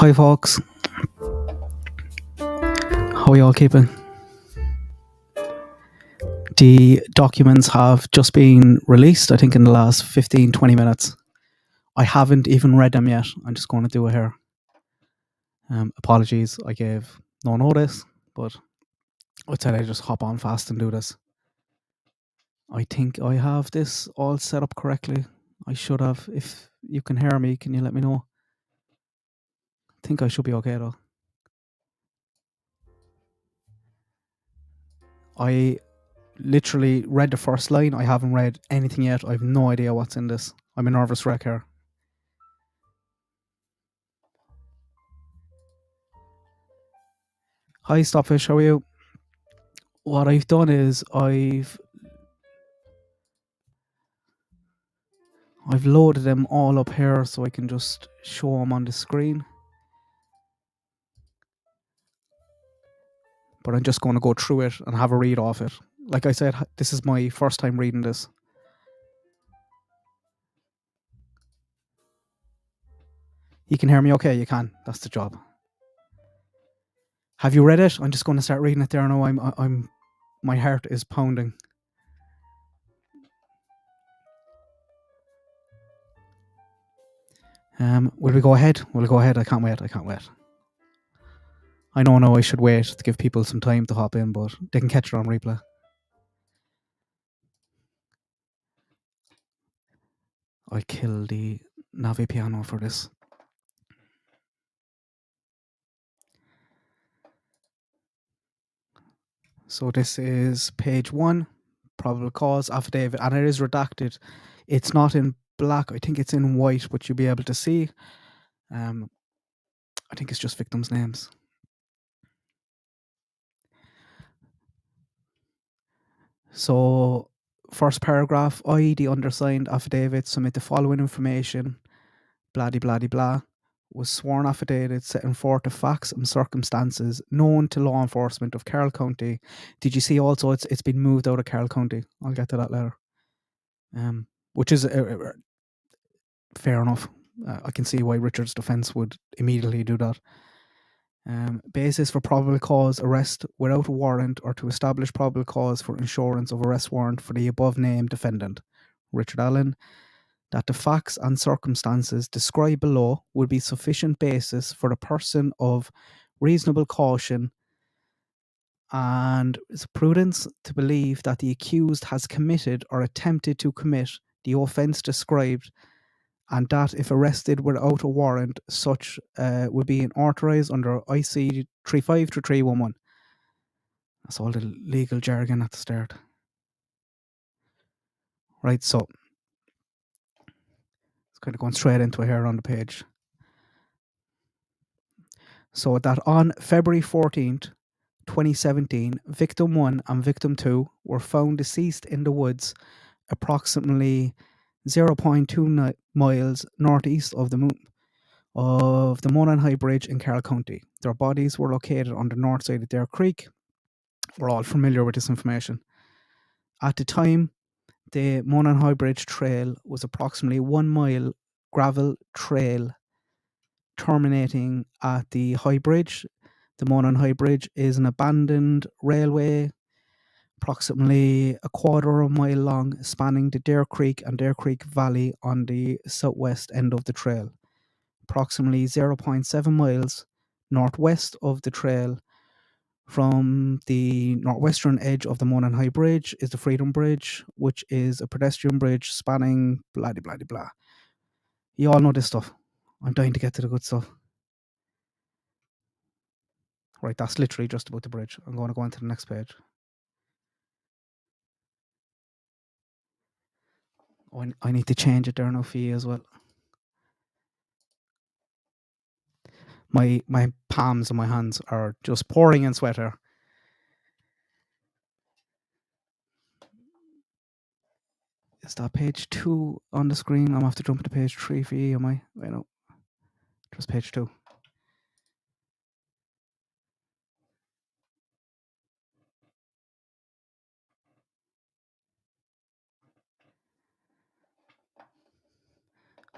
Hi folks, how are you all keeping? The documents have just been released, I think in the last 15-20 minutes. I haven't even read them yet, I'm just going to do it here. Apologies, I gave no notice, but I said I'd just hop on fast and do this. I think I have this all set up correctly. I should have. If you can hear me, can you let me know? I think I should be okay though. I literally read the first line. I haven't read anything yet. I have no idea what's in this. I'm a nervous wreck here. Hi Stopfish, how are you? What I've done is I've loaded them all up here so I can just show them on the screen. But I'm just going to go through it and have a read off it. Like I said, this is my first time reading this. You can hear me okay? You can. That's the job. Have you read it? I'm just going to start reading it there now. My heart is pounding. Will we go ahead? We'll go ahead. I can't wait. I know I should wait to give people some time to hop in, but they can catch it on replay. I killed the Navi piano for this. So this is page 1, probable cause affidavit, and it is redacted. It's not in black. I think it's in white, but you'll be able to see. I think it's just victims' names. So first paragraph, I, the undersigned affidavit, submit the following information, blah, blah, blah, blah, was sworn affidavit setting forth the facts and circumstances known to law enforcement of Carroll County. Did you see also it's been moved out of Carroll County? I'll get to that later. Which is fair enough. I can see why Richard's defence would immediately do that. Basis for probable cause arrest without a warrant or to establish probable cause for insurance of arrest warrant for the above named defendant, Richard Allen, that the facts and circumstances described below would be sufficient basis for the person of reasonable caution and prudence to believe that the accused has committed or attempted to commit the offence described, and that if arrested without a warrant, such would be authorised under IC 35-311. That's all the legal jargon at the start. Right, so it's kind of going straight into it here on the page. So that on February 14th, 2017, Victim 1 and Victim 2 were found deceased in the woods approximately 0.2 miles northeast of the Monon High Bridge in Carroll County. Their bodies were located on the north side of Dare Creek. We're all familiar with this information. At the time, the Monon High Bridge trail was approximately 1 mile gravel trail terminating at the High Bridge. The Monon High Bridge is an abandoned railway approximately a quarter of a mile long, spanning the Dare Creek and Dare Creek Valley on the southwest end of the trail. Approximately 0.7 miles northwest of the trail from the northwestern edge of the Monon High Bridge is the Freedom Bridge, which is a pedestrian bridge spanning blah blah blah blah. You all know this stuff. I'm dying to get to the good stuff. Right, that's literally just about the bridge. I'm going to go on to the next page. Oh, I need to change it there now for you as well. My palms and my hands are just pouring in sweat here. Is that page 2 on the screen? I'm going to have to jump to page 3 for you, am I? Wait, no. Just page 2.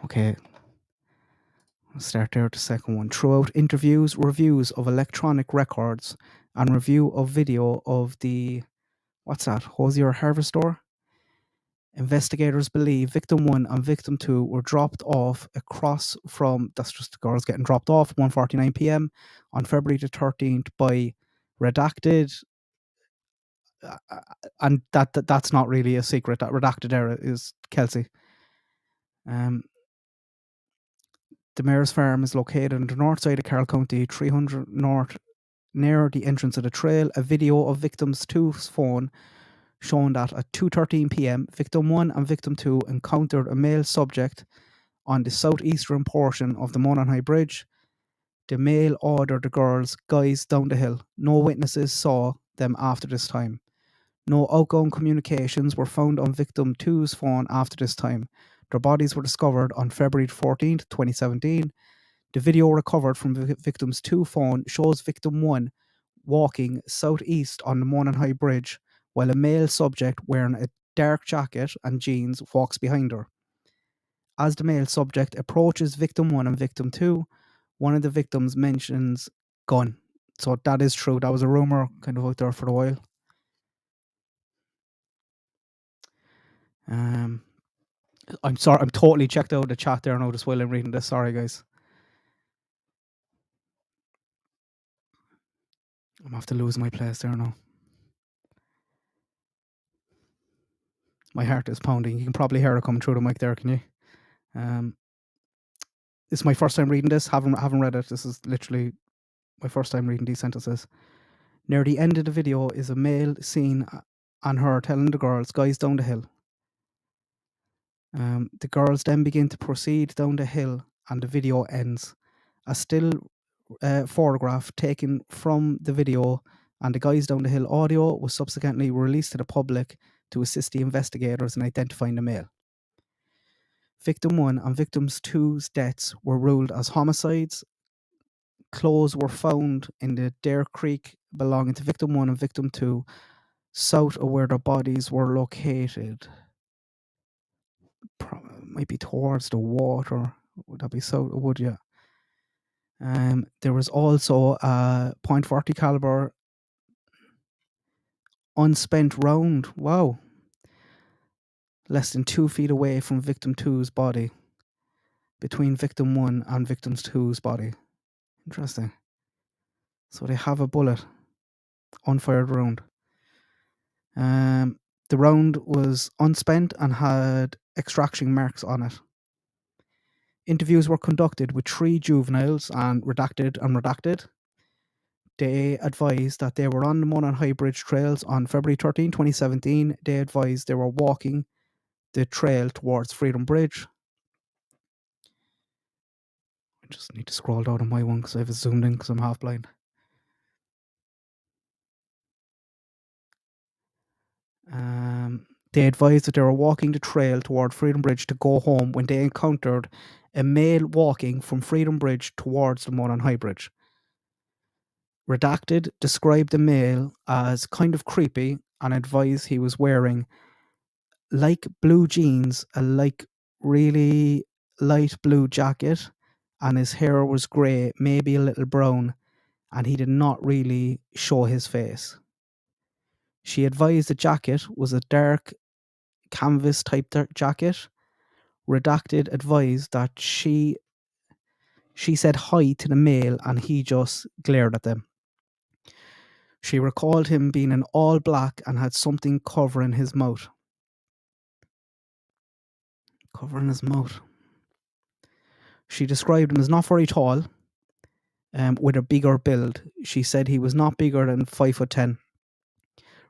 Okay. I'll start there with the second one. Throughout interviews, reviews of electronic records, and review of video of the, what's that, Hosier Harvest Store? Investigators believe victim 1 and victim 2 were dropped off across from, that's just the girls getting dropped off, 1:49 p.m. on February the 13th by Redacted. And that's not really a secret. That Redacted era is Kelsey. The mayor's farm is located on the north side of Carroll County, 300 north, near the entrance of the trail. A video of victim's 2's phone shown that at 2:13 p.m., victim 1 and victim 2 encountered a male subject on the southeastern portion of the Monaghan Bridge. The male ordered the girls, guys, down the hill. No witnesses saw them after this time. No outgoing communications were found on victim 2's phone after this time. Their bodies were discovered on February 14th, 2017. The video recovered from victim's 2 phone shows victim 1 walking southeast on the Monaghan Bridge while a male subject wearing a dark jacket and jeans walks behind her. As the male subject approaches victim 1 and victim 2, one of the victims mentions gun. So that is true. That was a rumour kind of out there for a while. I'm sorry, I'm totally checked out of the chat there now just while I'm reading this. Sorry, guys. I'm going to have to lose my place there now. My heart is pounding. You can probably hear it coming through the mic there, can you? This is my first time reading this. Haven't read it. This is literally my first time reading these sentences. Near the end of the video is a male seen and her telling the girls, guys, down the hill. The girls then begin to proceed down the hill and the video ends. A still photograph taken from the video and the guys down the hill audio was subsequently released to the public to assist the investigators in identifying the male. Victim 1 and victim 2's deaths were ruled as homicides. Clothes were found in the Dare Creek belonging to victim 1 and victim 2, south of where their bodies were located. Might be towards the water. Would that be south? Would you? There was also a .40 caliber unspent round. Wow. Less than 2 feet away from victim 2's body. Between victim 1 and victim 2's body. Interesting. So they have a bullet. Unfired round. The round was unspent and had extraction marks on it. Interviews were conducted with 3 juveniles and redacted. They advised that they were on the Monaghan Bridge trails on February 13, 2017. They advised they were walking the trail towards Freedom Bridge. I just need to scroll down on my one because I have it zoomed in because I'm half blind. They advised that they were walking the trail toward Freedom Bridge to go home when they encountered a male walking from Freedom Bridge towards the Monaghan Bridge. Redacted described the male as kind of creepy and advised he was wearing like blue jeans, a like really light blue jacket, and his hair was grey, maybe a little brown, and he did not really show his face. She advised the jacket was a dark canvas type jacket. Redacted advised that she said hi to the male and he just glared at them. She recalled him being in all black and had something covering his mouth. Covering his mouth. She described him as not very tall, with a bigger build. She said he was not bigger than 5'10".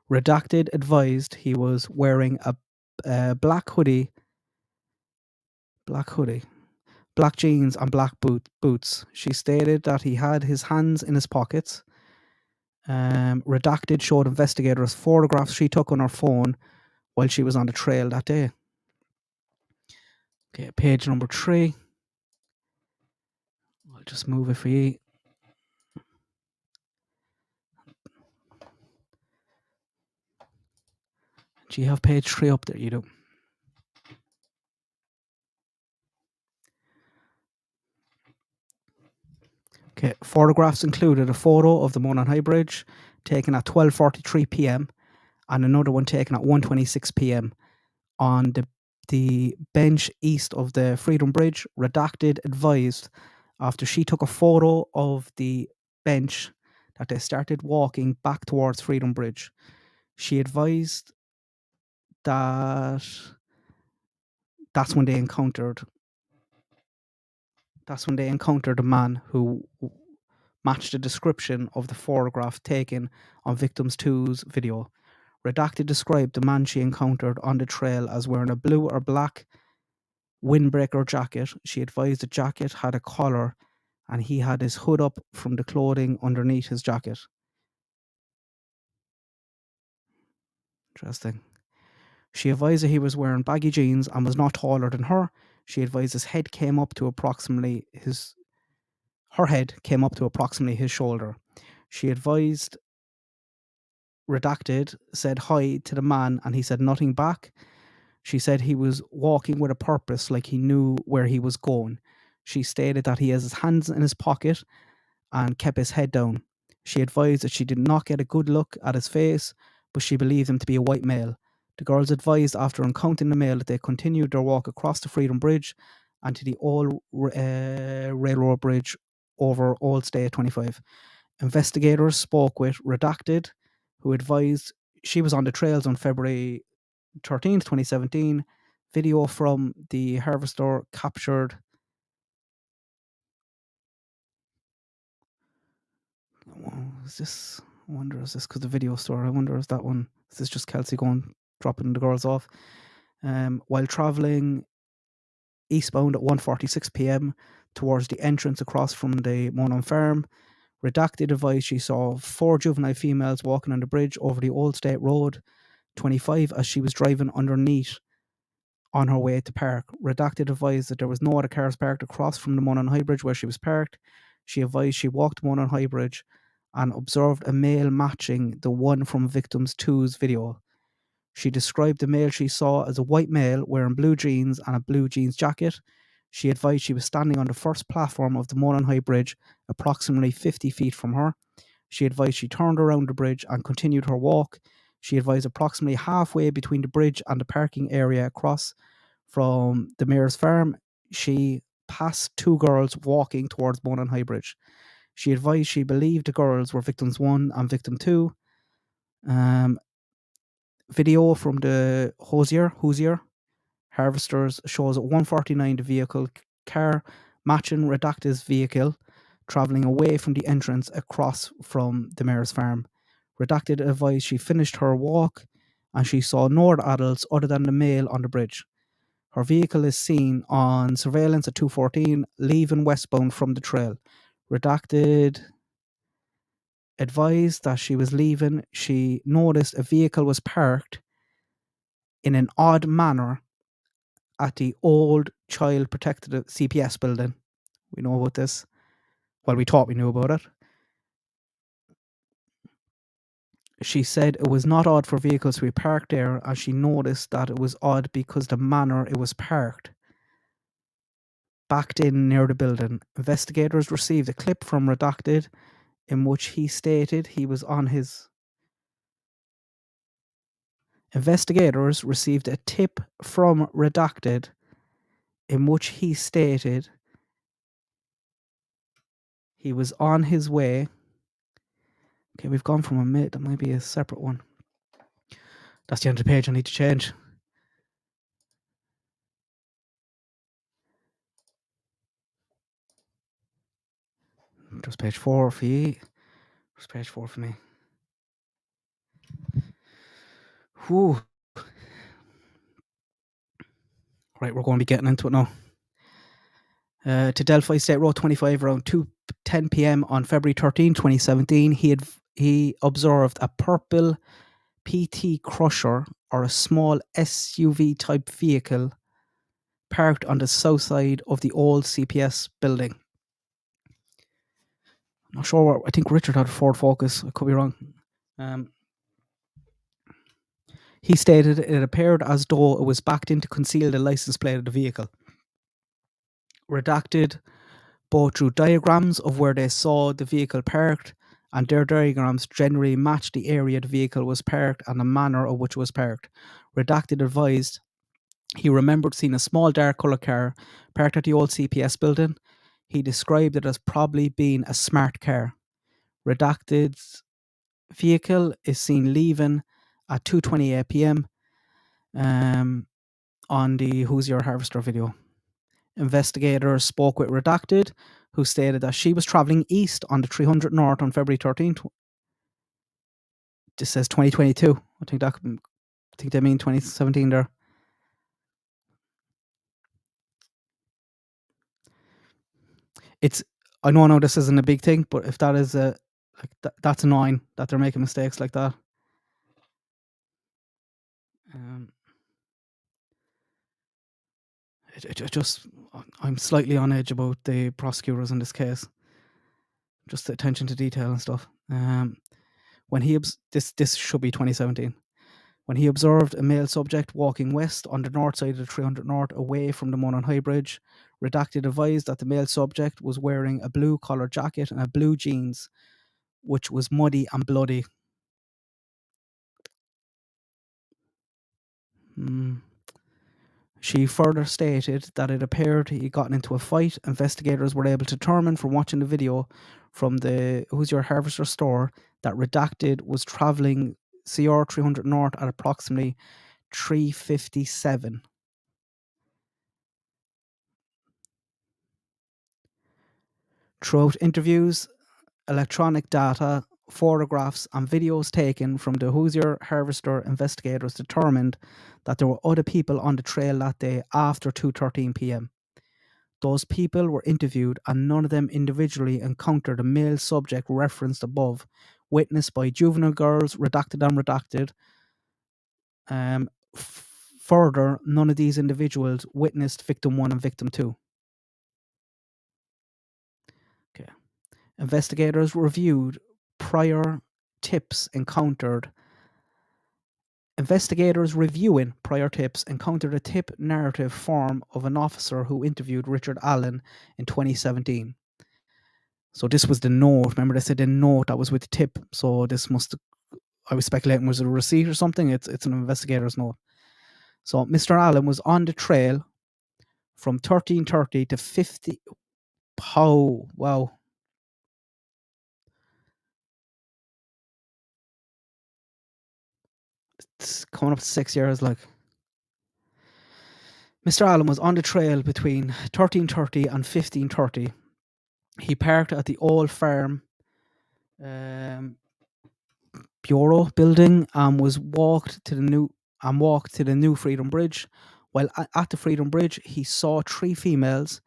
Redacted advised he was wearing a black hoodie, black jeans and black boots. She stated that he had his hands in his pockets. Redacted showed investigators photographs she took on her phone while she was on the trail that day. Okay, page number 3. I'll just move it for you. Do you have page 3 up there? You do. Okay, photographs included a photo of the Monon High Bridge taken at 12:43 p.m. and another one taken at 1:26 p.m. on the bench east of the Freedom Bridge. Redacted advised after she took a photo of the bench that they started walking back towards Freedom Bridge. She advised that that's when they encountered a man who matched the description of the photograph taken on Victims 2's video. Redacted described the man she encountered on the trail as wearing a blue or black windbreaker jacket. She advised the jacket had a collar and he had his hood up from the clothing underneath his jacket. Interesting. She advised that he was wearing baggy jeans and was not taller than her. She advised his head came up to approximately his shoulder. She advised Redacted said hi to the man and he said nothing back. She said he was walking with a purpose, like he knew where he was going. She stated that he has his hands in his pocket and kept his head down. She advised that she did not get a good look at his face, but she believed him to be a white male. The girls advised after encountering the male that they continued their walk across the Freedom Bridge and to the old railroad bridge over Old State 25. Investigators spoke with Redacted, who advised she was on the trails on February 13th, 2017. Video from the harvester captured. Is this? I wonder, is this because the video store? I wonder, is that one? Is this just Kelsey dropping the girls off? While traveling eastbound at 1:46 p.m. towards the entrance across from the Monon Farm, Redacted advised she saw 4 juvenile females walking on the bridge over the Old State Road 25 as she was driving underneath on her way to park. Redacted advised that there was no other cars parked across from the Monon High Bridge where she was parked. She advised she walked Monon High Bridge and observed a male matching the one from Victims 2's video. She described the male she saw as a white male wearing blue jeans and a blue jeans jacket. She advised she was standing on the first platform of the Monon High Bridge, approximately 50 feet from her. She advised she turned around the bridge and continued her walk. She advised approximately halfway between the bridge and the parking area across from the mayor's farm, she passed 2 girls walking towards Monon High Bridge. She advised she believed the girls were Victims 1 and Victim 2. Video from the Hoosier harvesters shows at 1:49 the vehicle car matching Redacted's vehicle travelling away from the entrance across from the mayor's farm. Redacted advised she finished her walk and she saw no other adults other than the male on the bridge. Her vehicle is seen on surveillance at 2:14 leaving westbound from the trail. Redacted advised that she was leaving. She noticed a vehicle was parked in an odd manner at the old Child Protective CPS building. We know about this. Well, we thought we knew about it. She said it was not odd for vehicles to be parked there, and she noticed that it was odd because the manner it was parked backed in near the building. Investigators received a clip from Redacted in which he stated he was on his. Investigators received a tip from Redacted in which he stated he was on his way. Okay, we've gone from a minute. That might be a separate one. That's the end of the page I need to change. Just page 4 for you. Just page 4 for me. Whew. Right, we're going to be getting into it now. To Delphi State Road 25 around 2:10 p.m. on February 13, 2017, he observed a purple PT Crusher or a small SUV type vehicle parked on the south side of the old CPS building. I'm not sure I think Richard had a Ford Focus. I could be wrong. He stated it appeared as though it was backed in to conceal the license plate of the vehicle. Redacted both drew diagrams of where they saw the vehicle parked, and their diagrams generally matched the area the vehicle was parked and the manner of which it was parked. Redacted advised he remembered seeing a small dark colour car parked at the old CPS building. He described it as probably being a smart car. Redacted's vehicle is seen leaving at 2:28 p.m. On the Who's Your Harvester video. Investigators spoke with Redacted, who stated that she was travelling east on the 300 North on February 13th. This says 2022. I think they mean 2017 there. I know this isn't a big thing, but if that is that's annoying that they're making mistakes like that. I'm slightly on edge about the prosecutors in this case. Just the attention to detail and stuff. When this should be 2017. When he observed a male subject walking west on the north side of the 300 North away from the Monon High Bridge, Redacted advised that the male subject was wearing a blue collared jacket and a blue jeans, which was muddy and bloody. She further stated that it appeared he gotten into a fight. Investigators were able to determine from watching the video from the Who's Your Harvester store that Redacted was travelling CR 300 North at approximately 3:57. Throughout interviews, electronic data, photographs and videos taken from the Who's Your Harvester investigators determined that there were other people on the trail that day after 2:13 p.m. Those people were interviewed and none of them individually encountered a male subject referenced above, witnessed by juvenile girls, redacted and redacted. Further, none of these individuals witnessed victim 1 and victim 2. Okay. Investigators reviewed prior tips encountered. Investigators reviewing prior tips encountered a tip narrative form of an officer who interviewed Richard Allen in 2017. So this was the note. Remember, they said the note that was with the tip. So this I was speculating, was it a receipt or something? It's an investigator's note. So Mr. Allen was on the trail from 13:30 to 50. Oh, wow. It's coming up to 6 years, like. Mr. Allen was on the trail between 13:30 and 15:30. He parked at the old farm bureau building and walked to the new Freedom Bridge. While at the Freedom Bridge, he saw 3 females.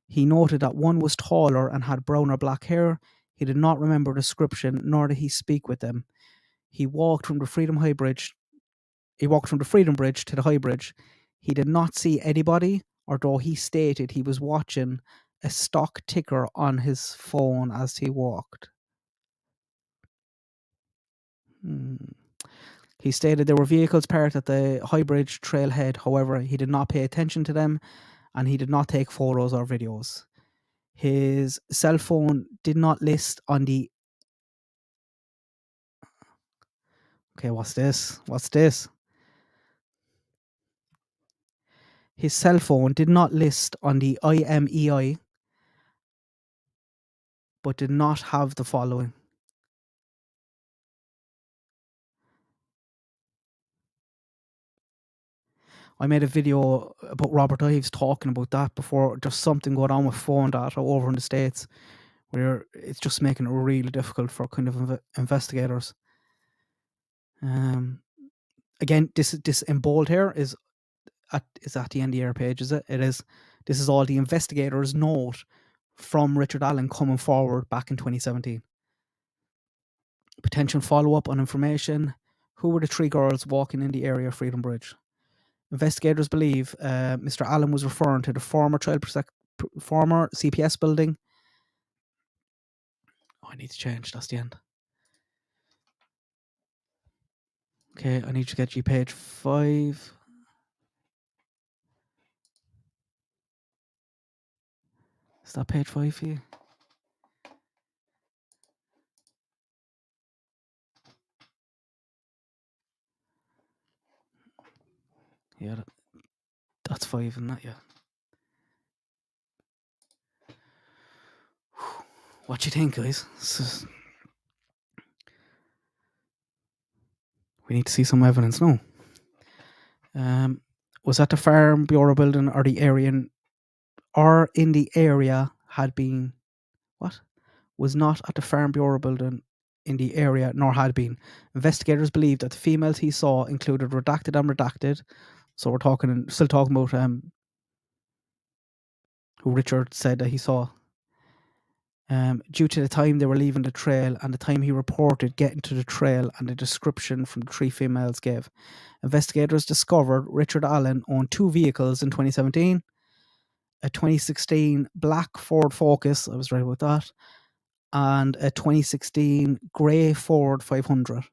He noted that one was taller and had brown or black hair. He did not remember description, nor did he speak with them. He walked from the Freedom Bridge to the High Bridge. He did not see anybody, although he stated he was watching a stock ticker on his phone as he walked. He stated there were vehicles parked at the High Bridge trailhead. However, he did not pay attention to them and he did not take photos or videos. His cell phone did not list on the... Okay, what's this? His cell phone did not list on the IMEI, but did not have the following. I made a video about Robert Ives talking about that before. There's something going on with phone data over in the States where it's just making it really difficult for kind of investigators. Again, this in bold here is at the end of your page, is it? It is. This is all the investigators' note from Richard Allen coming forward back in 2017. Potential follow-up on information. Who were the 3 girls walking in the area of Freedom Bridge? Investigators believe Mr. Allen was referring to the former CPS building. Oh, I need to change. That's the end. Okay, I need to get you page 5. Is that page 5 for you? Yeah, that's 5, isn't that? Yeah. What do you think, guys? We need to see some evidence now. Was that the Farm Bureau building or the area, or in the area had been, what? Was not at the Farm Bureau building in the area, nor had been. Investigators believe that the females he saw included redacted and redacted. So we're still talking about who Richard said that he saw. Due to the time they were leaving the trail and the time he reported getting to the trail and the description from the 3 females gave. Investigators discovered Richard Allen owned 2 vehicles in 2017, a 2016 black Ford Focus, I was right about that, and a 2016 grey Ford 500.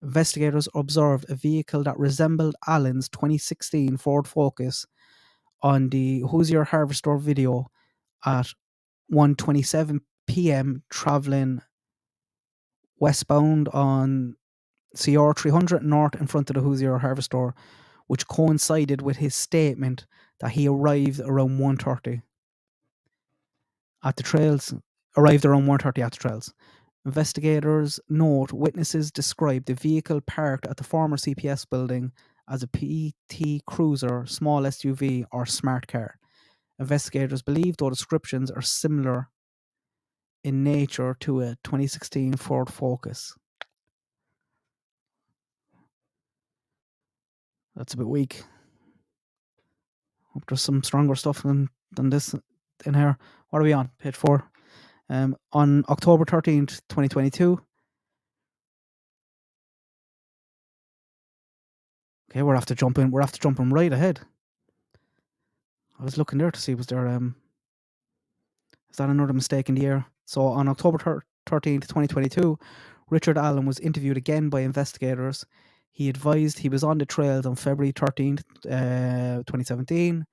Investigators observed a vehicle that resembled Allen's 2016 Ford Focus on the Hoosier Harvester video at 1:27 p.m. travelling westbound on CR 300 north in front of the Hoosier Harvester, which coincided with his statement that he arrived around 1:30 at the trails. Investigators note witnesses described the vehicle parked at the former CPS building as a PT Cruiser, small SUV, or smart car. Investigators believe those descriptions are similar in nature to a 2016 Ford Focus. That's a bit weak. Hope there's some stronger stuff than this in here. What are we on? Page 4. On October 13th, 2022. Okay, we're after jumping right ahead. I was looking there to see was there is that another mistake in the air? So on October 13th, 2022, Richard Allen was interviewed again by investigators. He advised he was on the trails on February 13th, 2017.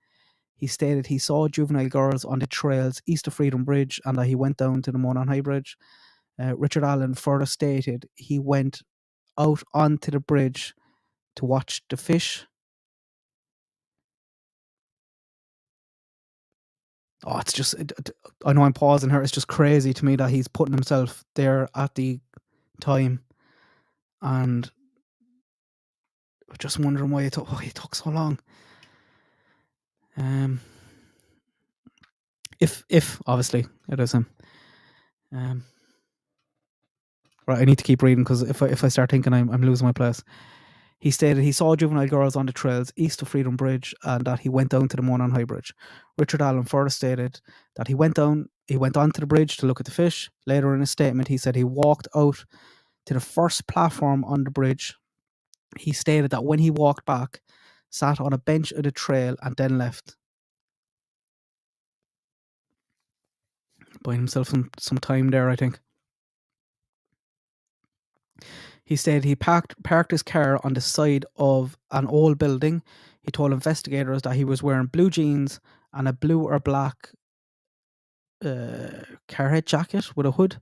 He stated he saw juvenile girls on the trails east of Freedom Bridge and that he went down to the Monon High Bridge. Richard Allen further stated he went out onto the bridge to watch the fish. Oh, it's just, I know I'm pausing here. It's just crazy to me that he's putting himself there at the time. And I'm just wondering why it took so long. If obviously it is him. Right, I need to keep reading because if I start thinking I'm losing my place. He stated he saw juvenile girls on the trails east of Freedom Bridge and that he went down to the Monon High Bridge. Richard Allen further stated that he went onto the bridge to look at the fish. Later in his statement, he said he walked out to the first platform on the bridge. He stated that when he walked back, sat on a bench of the trail and then left. Buying himself some time there, I think. He stated he parked his car on the side of an old building. He told investigators that he was wearing blue jeans and a blue or black Carhartt jacket with a hood.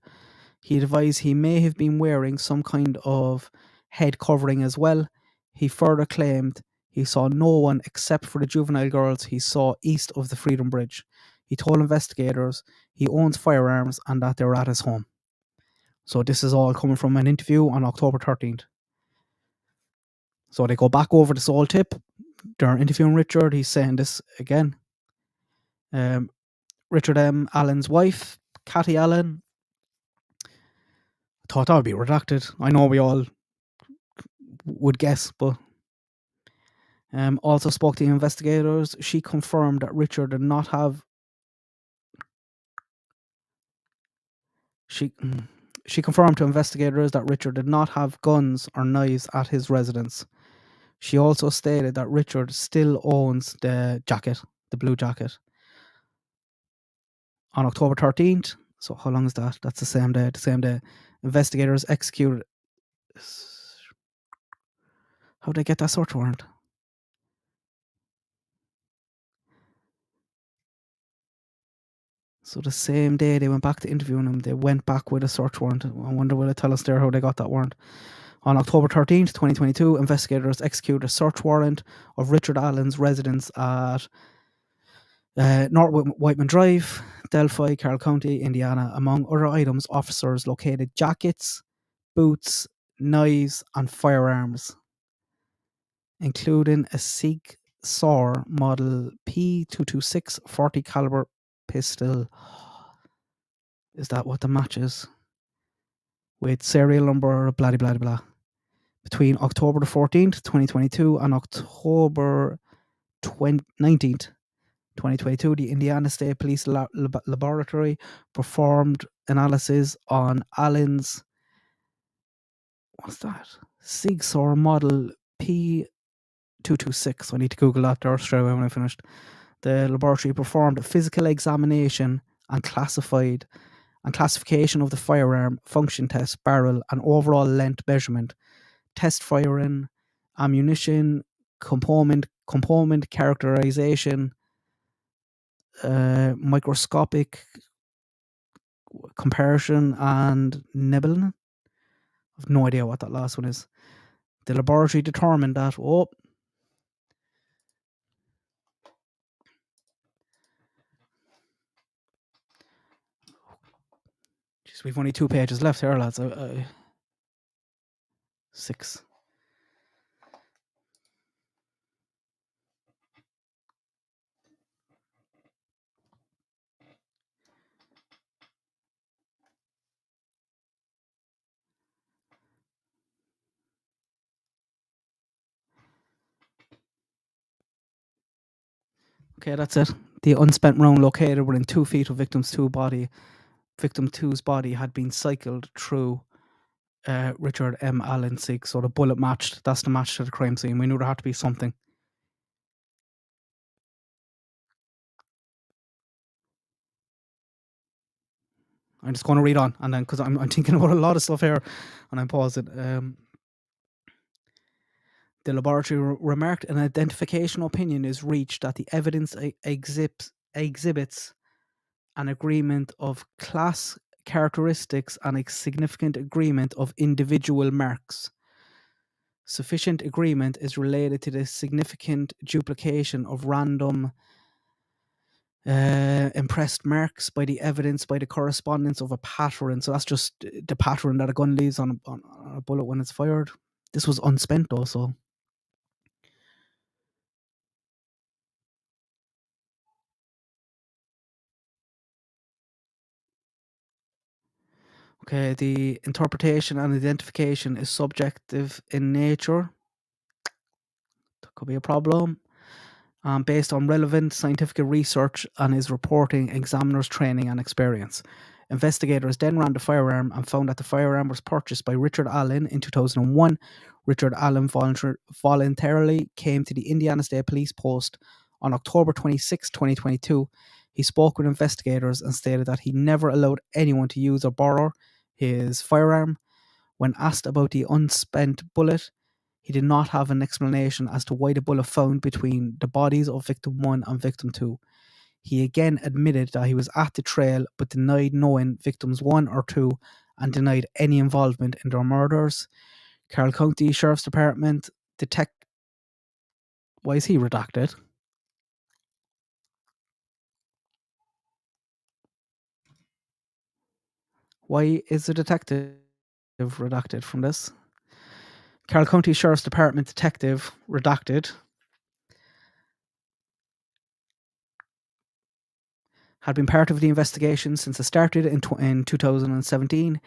He advised he may have been wearing some kind of head covering as well. He further claimed he saw no one except for the juvenile girls he saw east of the Freedom Bridge. He told investigators he owns firearms and that they were at his home. So this is all coming from an interview on October 13th. So they go back over this old tip. They're interviewing Richard. He's saying this again. Richard M. Allen's wife, Kathy Allen. I thought that would be redacted. I know we all would guess, but also spoke to the investigators. She confirmed that Richard did not have. She confirmed to investigators that Richard did not have guns or knives at his residence. She also stated that Richard still owns the jacket, the blue jacket. On October 13th, so how long is that? That's the same day. Investigators executed. How'd they get that search warrant? So the same day they went back to interviewing him, they went back with a search warrant. I wonder will it tell us there how they got that warrant. On October 13th, 2022, investigators executed a search warrant of Richard Allen's residence at North Whiteman Drive, Delphi, Carroll County, Indiana. Among other items, officers located jackets, boots, knives, and firearms, including a Sig Sauer model P226 40 caliber pistol. Is that what the match is? With serial number blah blah blah. Between October the 14th, 2022 and October 19th, 2022, the Indiana State Police Laboratory performed analysis on Allen's Sig Sauer model P226. I need to Google that there straight away when I finished. The laboratory performed a physical examination and classification of the firearm, function test, barrel, and overall length measurement, test firing, ammunition, component characterization, microscopic comparison, and nibbling. I have no idea what that last one is. The laboratory determined that we've only 2 pages left here, lads. 6. Okay, that's it. The unspent round located within 2 feet of victim 2's body had been cycled through Richard M. Allen Sig. So the bullet matched. That's the match to the crime scene. We knew there had to be something. I'm just going to read on, and then because I'm thinking about a lot of stuff here, and I'm pausing. The laboratory remarked an identification opinion is reached that the evidence exhibits an agreement of class characteristics and a significant agreement of individual marks. Sufficient agreement is related to the significant duplication of random impressed marks by the evidence by the correspondence of a pattern. So that's just the pattern that a gun leaves on a bullet when it's fired. This was unspent though, so. Okay, the interpretation and identification is subjective in nature. That could be a problem. Based on relevant scientific research and is reporting examiner's training and experience. Investigators then ran the firearm and found that the firearm was purchased by Richard Allen in 2001. Richard Allen voluntarily came to the Indiana State Police Post on October 26, 2022. He spoke with investigators and stated that he never allowed anyone to use or borrow his firearm. When asked about the unspent bullet, he did not have an explanation as to why the bullet found between the bodies of victim 1 and victim 2. He again admitted that he was at the trail but denied knowing victims 1 or 2 and denied any involvement in their murders. Carroll County Sheriff's Department Why is he redacted? Why is the detective redacted from this? Carroll County Sheriff's Department detective redacted had been part of the investigation since it started in 2017.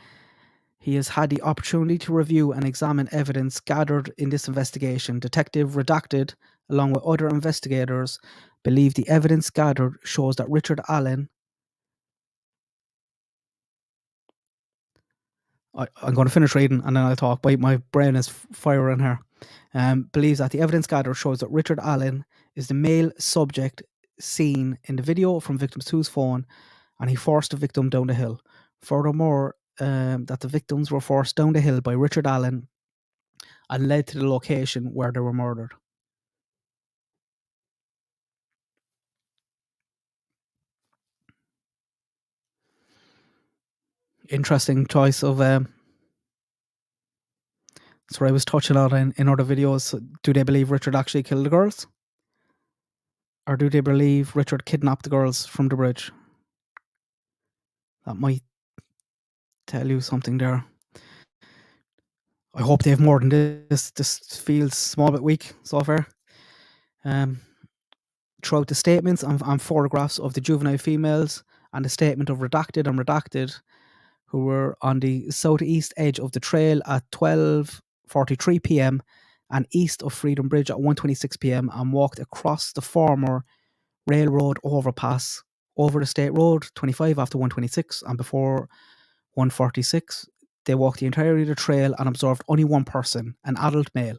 He has had the opportunity to review and examine evidence gathered in this investigation. Detective redacted, along with other investigators, believe the evidence gathered shows that Richard Allen. I'm going to finish reading and then I'll talk. My brain is firing here. Believes that the evidence gathered shows that Richard Allen is the male subject seen in the video from victim 2's phone, and he forced the victim down the hill. Furthermore, that the victims were forced down the hill by Richard Allen and led to the location where they were murdered. Interesting choice of that's what I was touching on in other videos. Do they believe Richard actually killed the girls? Or do they believe Richard kidnapped the girls from the bridge? That might tell you something there. I hope they have more than this. This feels a small bit weak so far. Throughout the statements and photographs of the juvenile females and the statement of Redacted and Redacted, who were on the southeast edge of the trail at 12:43 p.m. and east of Freedom Bridge at 1:26 p.m. and walked across the former railroad overpass over the State Road 25 after 1:26 and before 1:46. They walked the entirety of the trail and observed only one person, an adult male.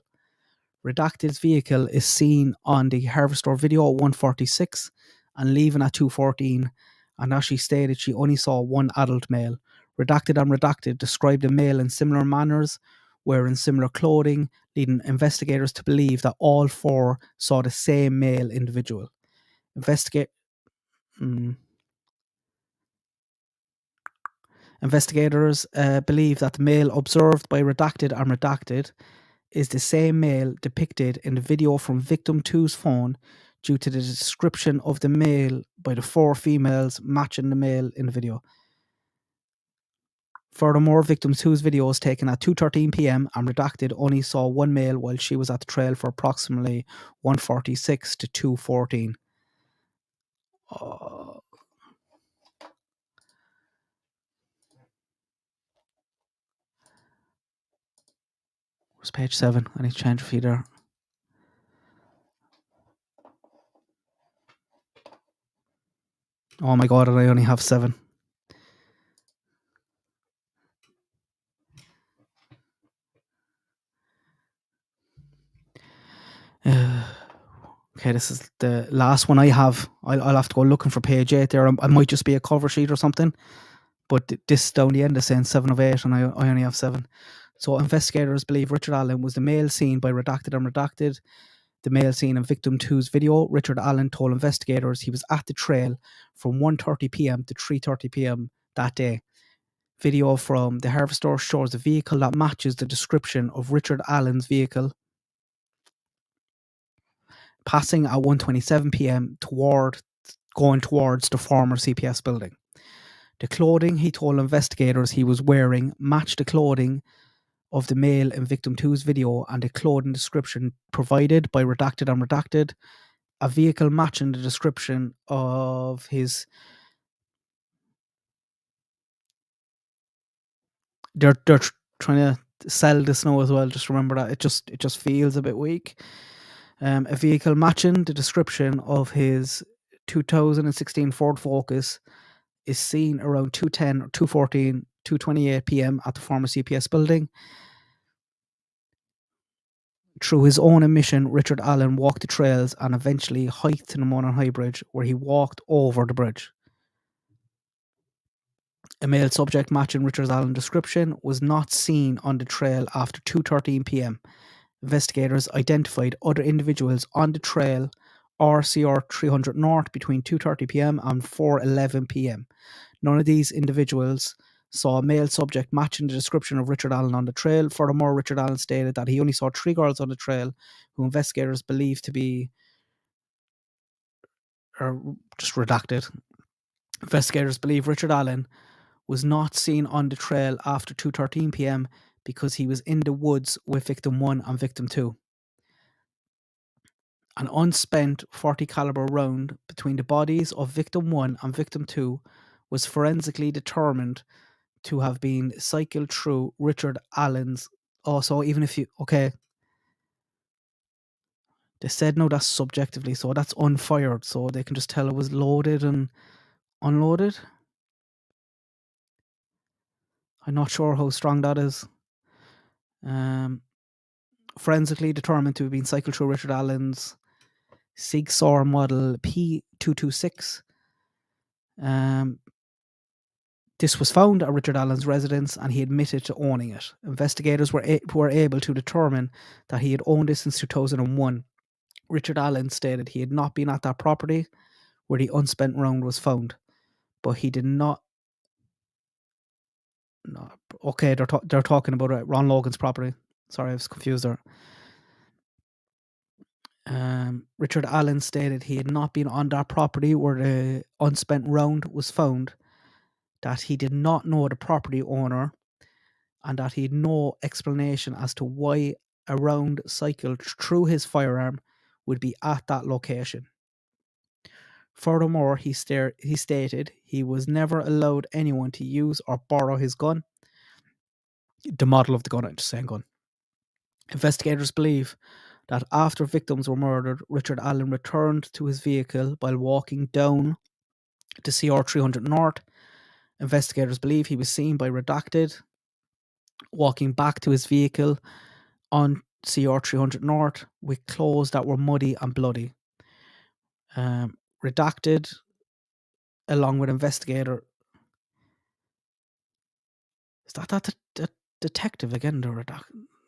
Redacted's vehicle is seen on the Harvester video at 1:46 and leaving at 2:14, and as she stated, she only saw one adult male. Redacted and Redacted described the male in similar manners, wearing similar clothing, leading investigators to believe that all four saw the same male individual. Investigators believe that the male observed by Redacted and Redacted is the same male depicted in the video from victim two's phone due to the description of the male by the four females matching the male in the video. Furthermore, victim two's video was taken at 2:13 p.m. and Redacted only saw one male while she was at the trail for approximately 1:46 to 2:14. Where's page 7? I need to change a few there. Oh my god, and I only have 7. Okay, this is the last one I have. I'll have to go looking for page 8 there. I might just be a cover sheet or something. But this down the end is saying 7 of 8 and I only have 7. So investigators believe Richard Allen was the male seen by Redacted and Redacted. The male seen in victim two's video. Richard Allen told investigators he was at the trail from 1:30 p.m. to 3:30 p.m. that day. Video from the Harvester shows a vehicle that matches the description of Richard Allen's vehicle passing at 1:27 p.m. going towards the former CPS building. The clothing he told investigators he was wearing matched the clothing of the male in victim two's video and the clothing description provided by Redacted and Redacted. A vehicle matching the description of his. They're trying to sell this now as well. Just remember that it just feels a bit weak. A vehicle matching the description of his 2016 Ford Focus is seen around 2:10 or 2:14, 2:28 p.m. at the former CPS building. Through his own admission, Richard Allen walked the trails and eventually hiked to the Monon High Bridge, where he walked over the bridge. A male subject matching Richard Allen's description was not seen on the trail after 2:13 p.m. Investigators identified other individuals on the trail RCR 300 North between 2:30 p.m. and 4:11 p.m. None of these individuals saw a male subject matching the description of Richard Allen on the trail. Furthermore, Richard Allen stated that he only saw 3 girls on the trail who investigators believe to be just redacted. Investigators believe Richard Allen was not seen on the trail after 2:13 p.m. because he was in the woods with victim 1 and victim 2. An unspent 40 caliber round between the bodies of victim 1 and victim 2 was forensically determined to have been cycled through Richard Allen's. Also, even if you they said no, that's subjectively, so that's unfired, so they can just tell it was loaded and unloaded. I'm not sure how strong that is. Forensically determined to have been cycled through Richard Allen's Sig Sauer model P226. This was found at Richard Allen's residence and he admitted to owning it. Investigators were able to determine that he had owned it since 2001. Richard Allen stated he had not been at that property where the unspent round was found, but he did not No, okay, they're talking about Ron Logan's property. Sorry, I was confused there. Richard Allen stated he had not been on that property where the unspent round was found, that he did not know the property owner, and that he had no explanation as to why a round cycled through his firearm would be at that location. Furthermore, he stated he was never allowed anyone to use or borrow his gun. The model of the gun, I'm just saying gun. Investigators believe that after victims were murdered, Richard Allen returned to his vehicle while walking down to CR 300 North. Investigators believe he was seen by Redacted walking back to his vehicle on CR 300 North with clothes that were muddy and bloody. Redacted, along with investigator, is that detective again?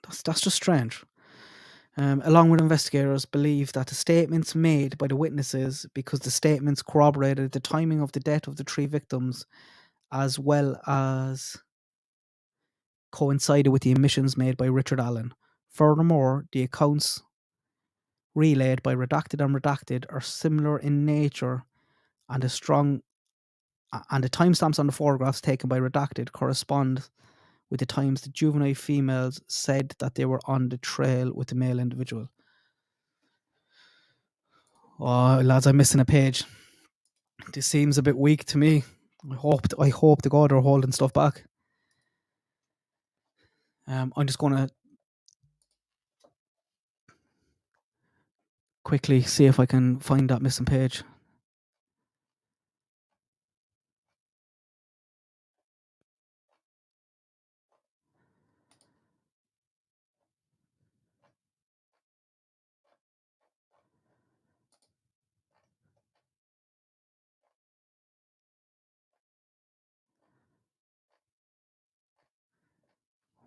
That's just strange. Along with investigators, believe that the statements made by the witnesses, because the statements corroborated the timing of the death of the 3 victims, as well as coincided with the admissions made by Richard Allen. Furthermore, the accounts relayed by Redacted and Redacted are similar in nature, and the timestamps on the photographs taken by Redacted correspond with the times the juvenile females said that they were on the trail with the male individual. Oh, lads, I'm missing a page. This seems a bit weak to me. I hope to God they're holding stuff back. I'm just going to quickly see if I can find that missing page.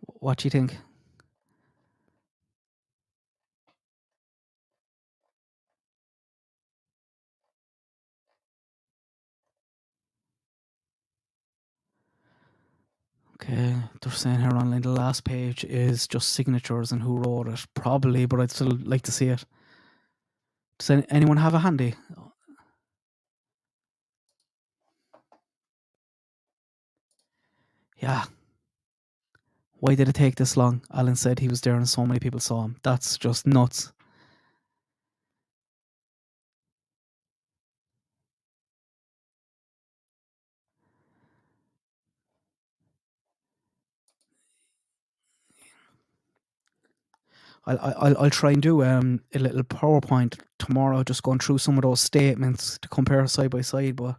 What do you think? Okay, they're saying here online the last page is just signatures and who wrote it. Probably, but I'd still like to see it. Does anyone have a handy? Yeah. Why did it take this long? Alan said he was there and so many people saw him. That's just nuts. I'll try and do a little PowerPoint tomorrow, just going through some of those statements to compare side by side. But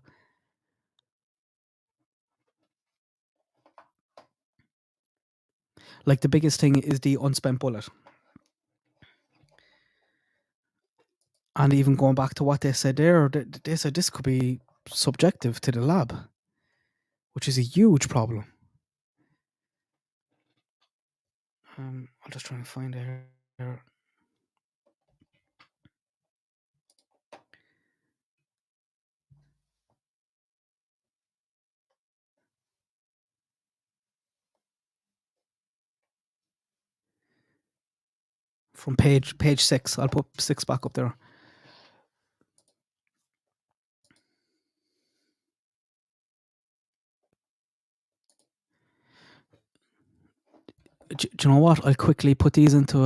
like the biggest thing is the unspent bullet, and even going back to what they said there, they said this could be subjective to the lab, which is a huge problem. I'll just try and find it here. From page 6. I'll put 6 back up there. Do you know what? I'll quickly put these into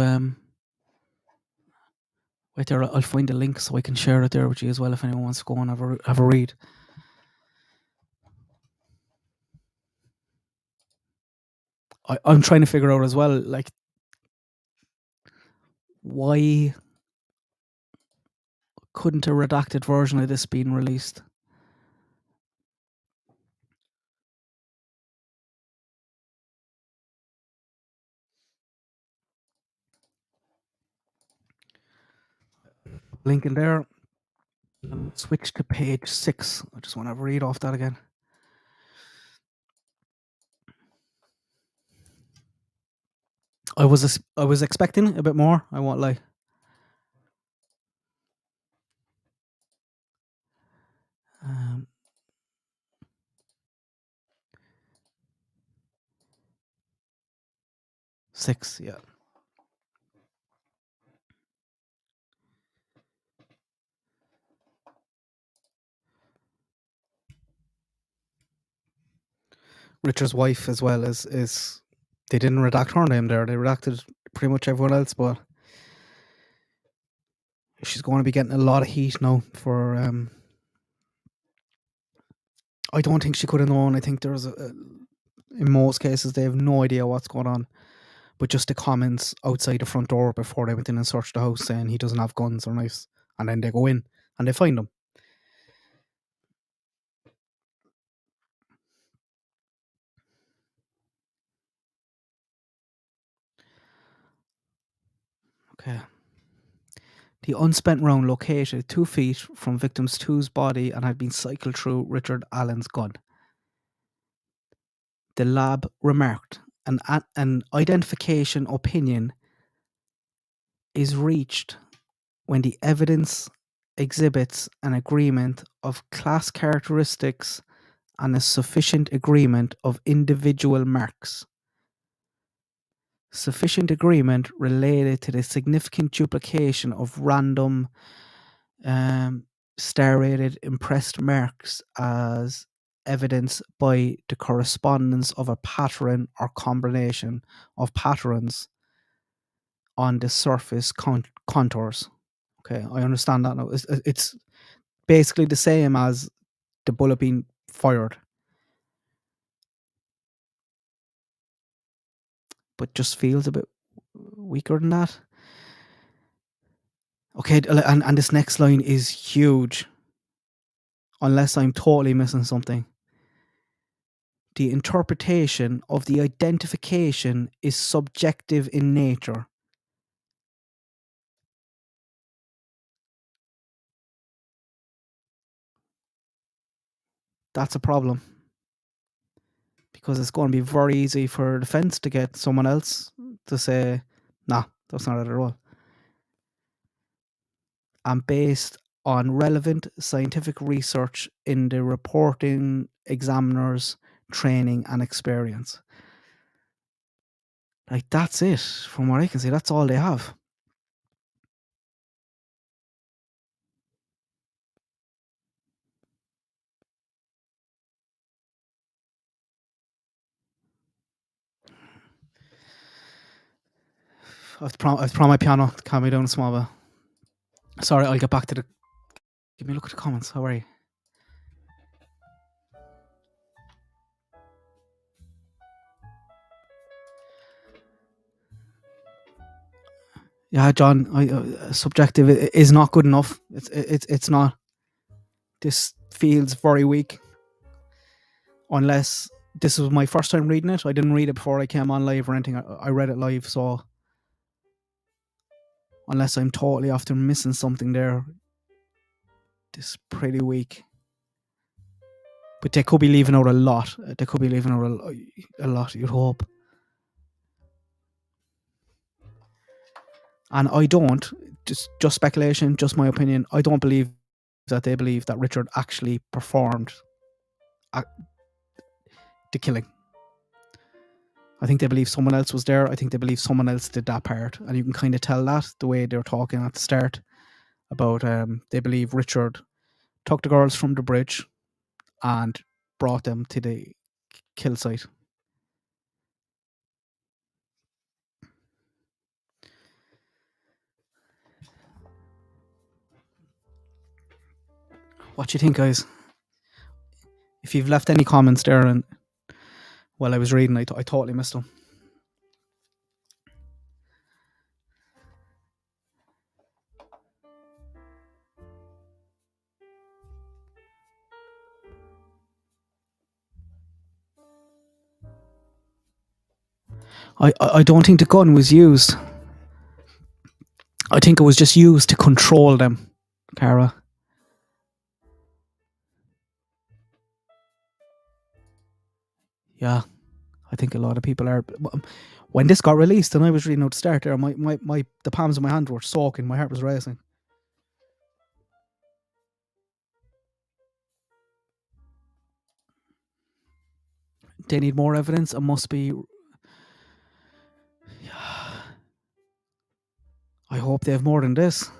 right there. I'll find a link so I can share it there with you as well if anyone wants to go and have a read. I'm trying to figure out as well, like, why couldn't a redacted version of this been released? Link in there. Switch to page 6. I just want to read off that again. I was expecting a bit more. I won't lie. 6, yeah. Richard's wife as well is they didn't redact her name there. They redacted pretty much everyone else, but she's going to be getting a lot of heat now for. I don't think she could have known. I think there's in most cases they have no idea what's going on, but just the comments outside the front door before they went in and searched the house saying he doesn't have guns or knives, and then they go in and they find them. Okay. The unspent round located 2 feet from victim 2's body and had been cycled through Richard Allen's gun. The lab remarked an identification opinion is reached when the evidence exhibits an agreement of class characteristics and a sufficient agreement of individual marks. Sufficient agreement related to the significant duplication of random star-rated impressed marks as evidenced by the correspondence of a pattern or combination of patterns on the surface contours. Okay, I understand that now. It's basically the same as the bullet being fired, but just feels a bit weaker than that. Okay, and this next line is huge. Unless I'm totally missing something. The interpretation of the identification is subjective in nature. That's a problem. Because it's going to be very easy for defense to get someone else to say, nah, that's not it at all. And based on relevant scientific research in the reporting examiner's training and experience. Like, that's it. From what I can see, that's all they have. I've thrown my piano. Calm me down a small bit. Sorry, I'll get back to the... Give me a look at the comments. How are you? Yeah, John, subjective is not good enough. It's not. This feels very weak. Unless this was my first time reading it. I didn't read it before I came on live or anything. I read it live, so unless I'm totally after missing something there, this is pretty weak. But they could be leaving out a lot. They could be leaving out a lot, you'd hope. And I don't, just speculation, just my opinion, I don't believe that they believe that Richard actually performed the killing. I think they believe someone else was there. I think they believe someone else did that part. And you can kind of tell that the way they're talking at the start about they believe Richard took the girls from the bridge and brought them to the kill site. What do you think, guys? If you've left any comments there and while I was reading, I totally missed them. I don't think the gun was used. I think it was just used to control them, Cara. Yeah, I think a lot of people are. When this got released and I was reading out the start there, the palms of my hand were soaking. My heart was racing. They need more evidence. It must be... I hope they have more than this.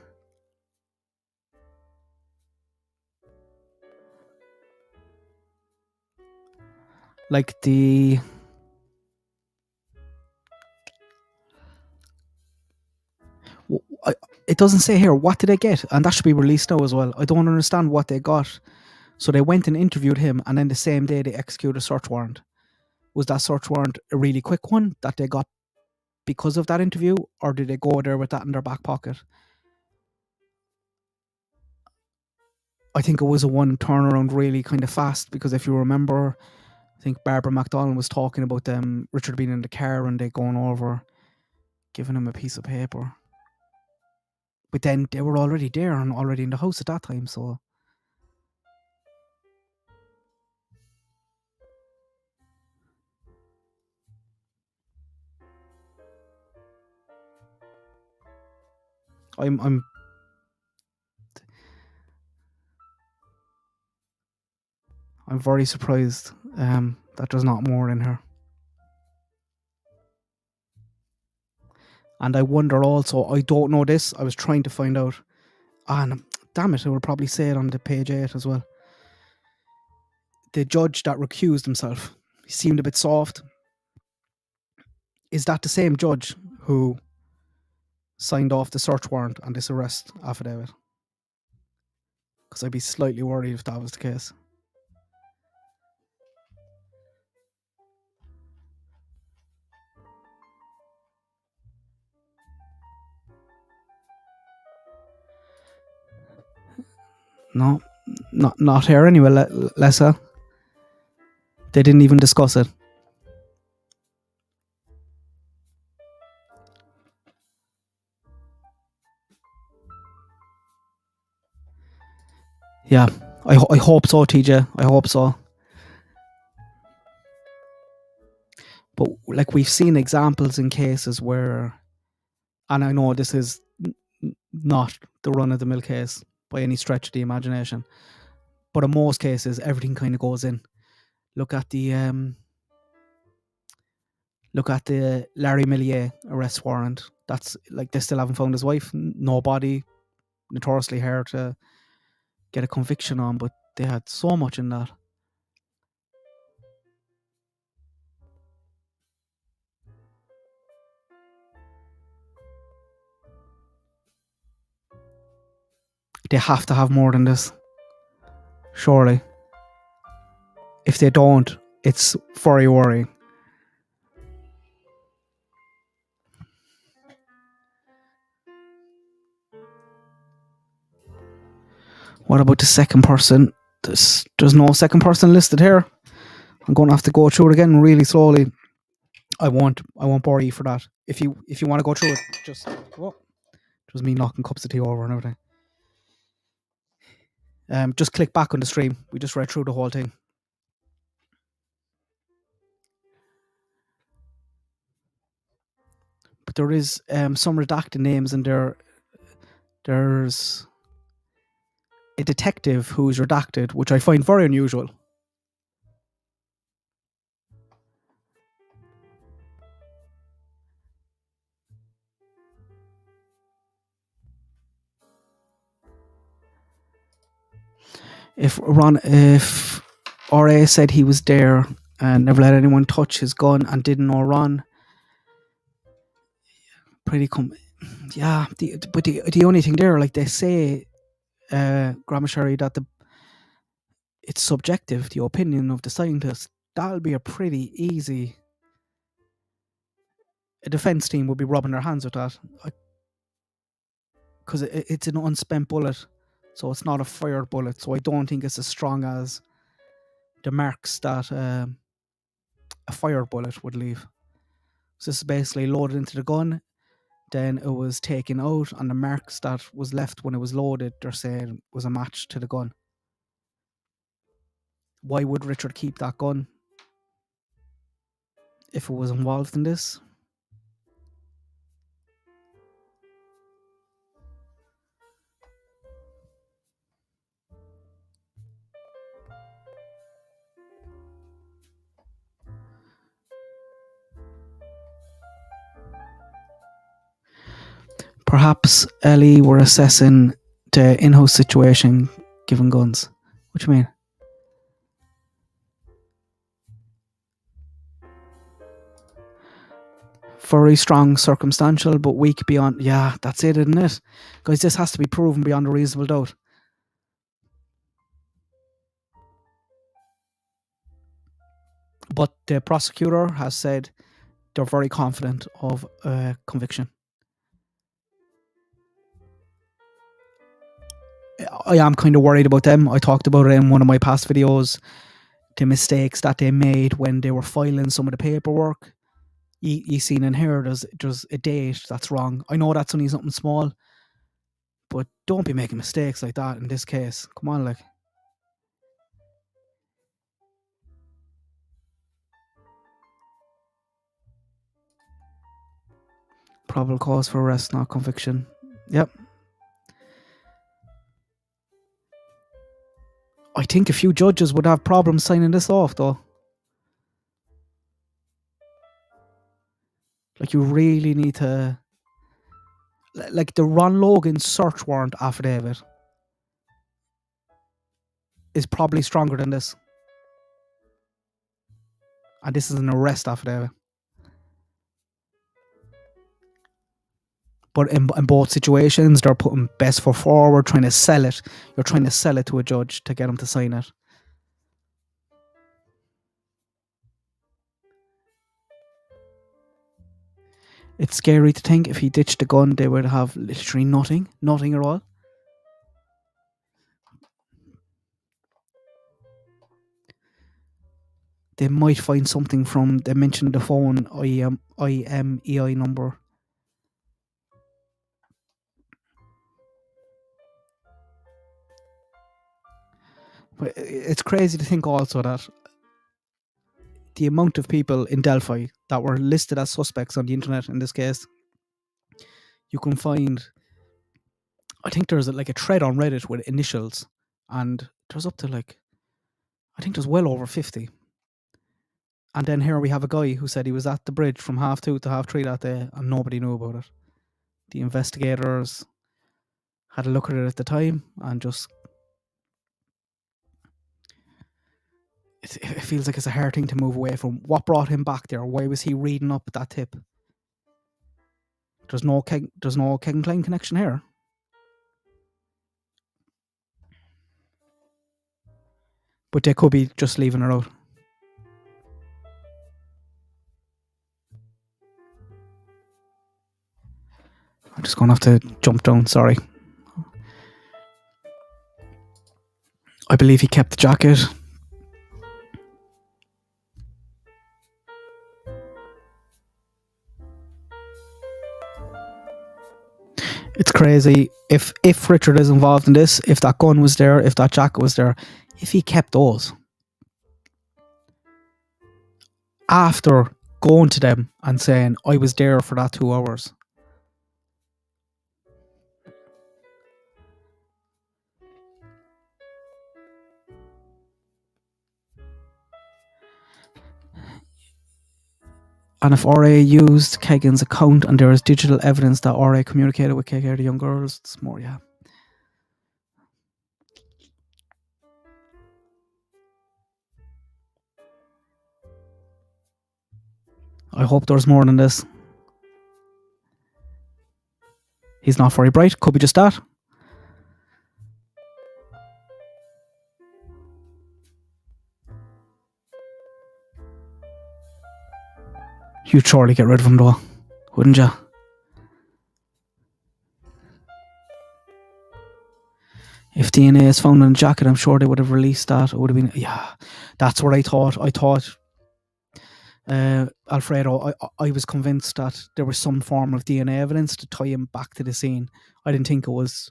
Like it doesn't say here, what did they get? And that should be released now as well. I don't understand what they got. So they went and interviewed him, and then the same day they executed a search warrant. Was that search warrant a really quick one that they got because of that interview, or did they go there with that in their back pocket? I think it was a one turnaround really kind of fast, because if you remember, I think Barbara MacDonald was talking about them, Richard being in the car and they going over, giving him a piece of paper. But then they were already there and already in the house at that time, so I'm very surprised that there's not more in here. And I wonder also, I don't know this, I was trying to find out, and damn it, I will probably say it on the page 8 as well. The judge that recused himself, he seemed a bit soft. Is that the same judge who signed off the search warrant and this arrest affidavit? Because I'd be slightly worried if that was the case. No, not here anyway, Lessa. They didn't even discuss it. Yeah, I hope so, TJ. I hope so. But like, we've seen examples in cases where, and I know this is not the run-of-the-mill case by any stretch of the imagination, but in most cases, everything kind of goes in. Look at the Larry Millier arrest warrant. That's like, they still haven't found his wife. No body, notoriously hard to get a conviction on, but they had so much in that. They have to have more than this, surely. If they don't, it's very worrying. What about the second person? There's no second person listed here. I'm going to have to go through it again really slowly. I won't bore you for that. If you want to go through it, just me knocking cups of tea over and everything. Just click back on the stream. We just read through the whole thing. But there is some redacted names in there. There's a detective who's redacted, which I find very unusual. If RA said he was there and never let anyone touch his gun and didn't know Ron, yeah. But the only thing there, like they say, Gramashari, that it's subjective, the opinion of the scientist. That'll be a pretty easy. A defense team would be rubbing their hands with that, because it's an unspent bullet, so it's not a fired bullet. So I don't think it's as strong as the marks that a fired bullet would leave. So this is basically loaded into the gun, then it was taken out, and the marks that was left when it was loaded, they're saying was a match to the gun. Why would Richard keep that gun if it was involved in this? Perhaps Ellie were assessing the in-house situation given guns. What do you mean? Very strong circumstantial, but weak beyond... Yeah, that's it, isn't it? Guys, this has to be proven beyond a reasonable doubt. But the prosecutor has said they're very confident of conviction. I am kind of worried about them. I talked about it in one of my past videos. The mistakes that they made when they were filing some of the paperwork. You seen in here, there's a date that's wrong. I know that's only something small, but don't be making mistakes like that in this case. Come on, like. Probable cause for arrest, not conviction. Yep. I think a few judges would have problems signing this off, though. Like, you really need to... Like, the Ron Logan search warrant affidavit is probably stronger than this. And this is an arrest affidavit. But in both situations, they're putting best foot forward, trying to sell it. You're trying to sell it to a judge to get him to sign it. It's scary to think if he ditched the gun, they would have literally nothing at all. They might find something from, they mentioned the phone IMEI number. But it's crazy to think also that the amount of people in Delphi that were listed as suspects on the internet in this case, you can find, I think there's like a thread on Reddit with initials, and there's up to like, I think there's well over 50. And then here we have a guy who said he was at the bridge from 2:30 to 3:30 that day, and nobody knew about it. The investigators had a look at it at the time, and just... It feels like it's a hard thing to move away from. What brought him back there? Why was he reading up that tip? There's no Keg Klein connection here. But they could be just leaving it out. I'm just going to have to jump down, sorry. I believe he kept the jacket. It's crazy. If Richard is involved in this, if that gun was there, if that jacket was there, if he kept those after going to them and saying, I was there for that 2 hours. And if RA used Kegan's account and there is digital evidence that RA communicated with KK, the young girls, it's more, yeah. I hope there's more than this. He's not very bright. Could be just that. You'd surely get rid of him though, wouldn't you? If DNA is found in a jacket, I'm sure they would have released that. It would have been, yeah, that's what I thought. I thought, Alfredo, I was convinced that there was some form of DNA evidence to tie him back to the scene. I didn't think it was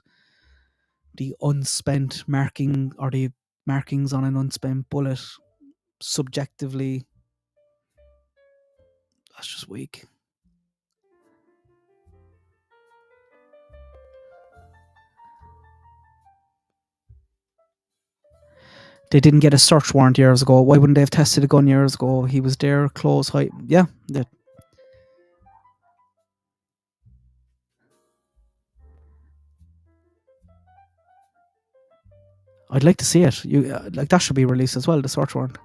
the unspent marking or the markings on an unspent bullet subjectively. That's just weak. They didn't get a search warrant years ago. Why wouldn't they have tested a gun years ago? He was there, close height. Yeah. I'd like to see it. Like that should be released as well, the search warrant.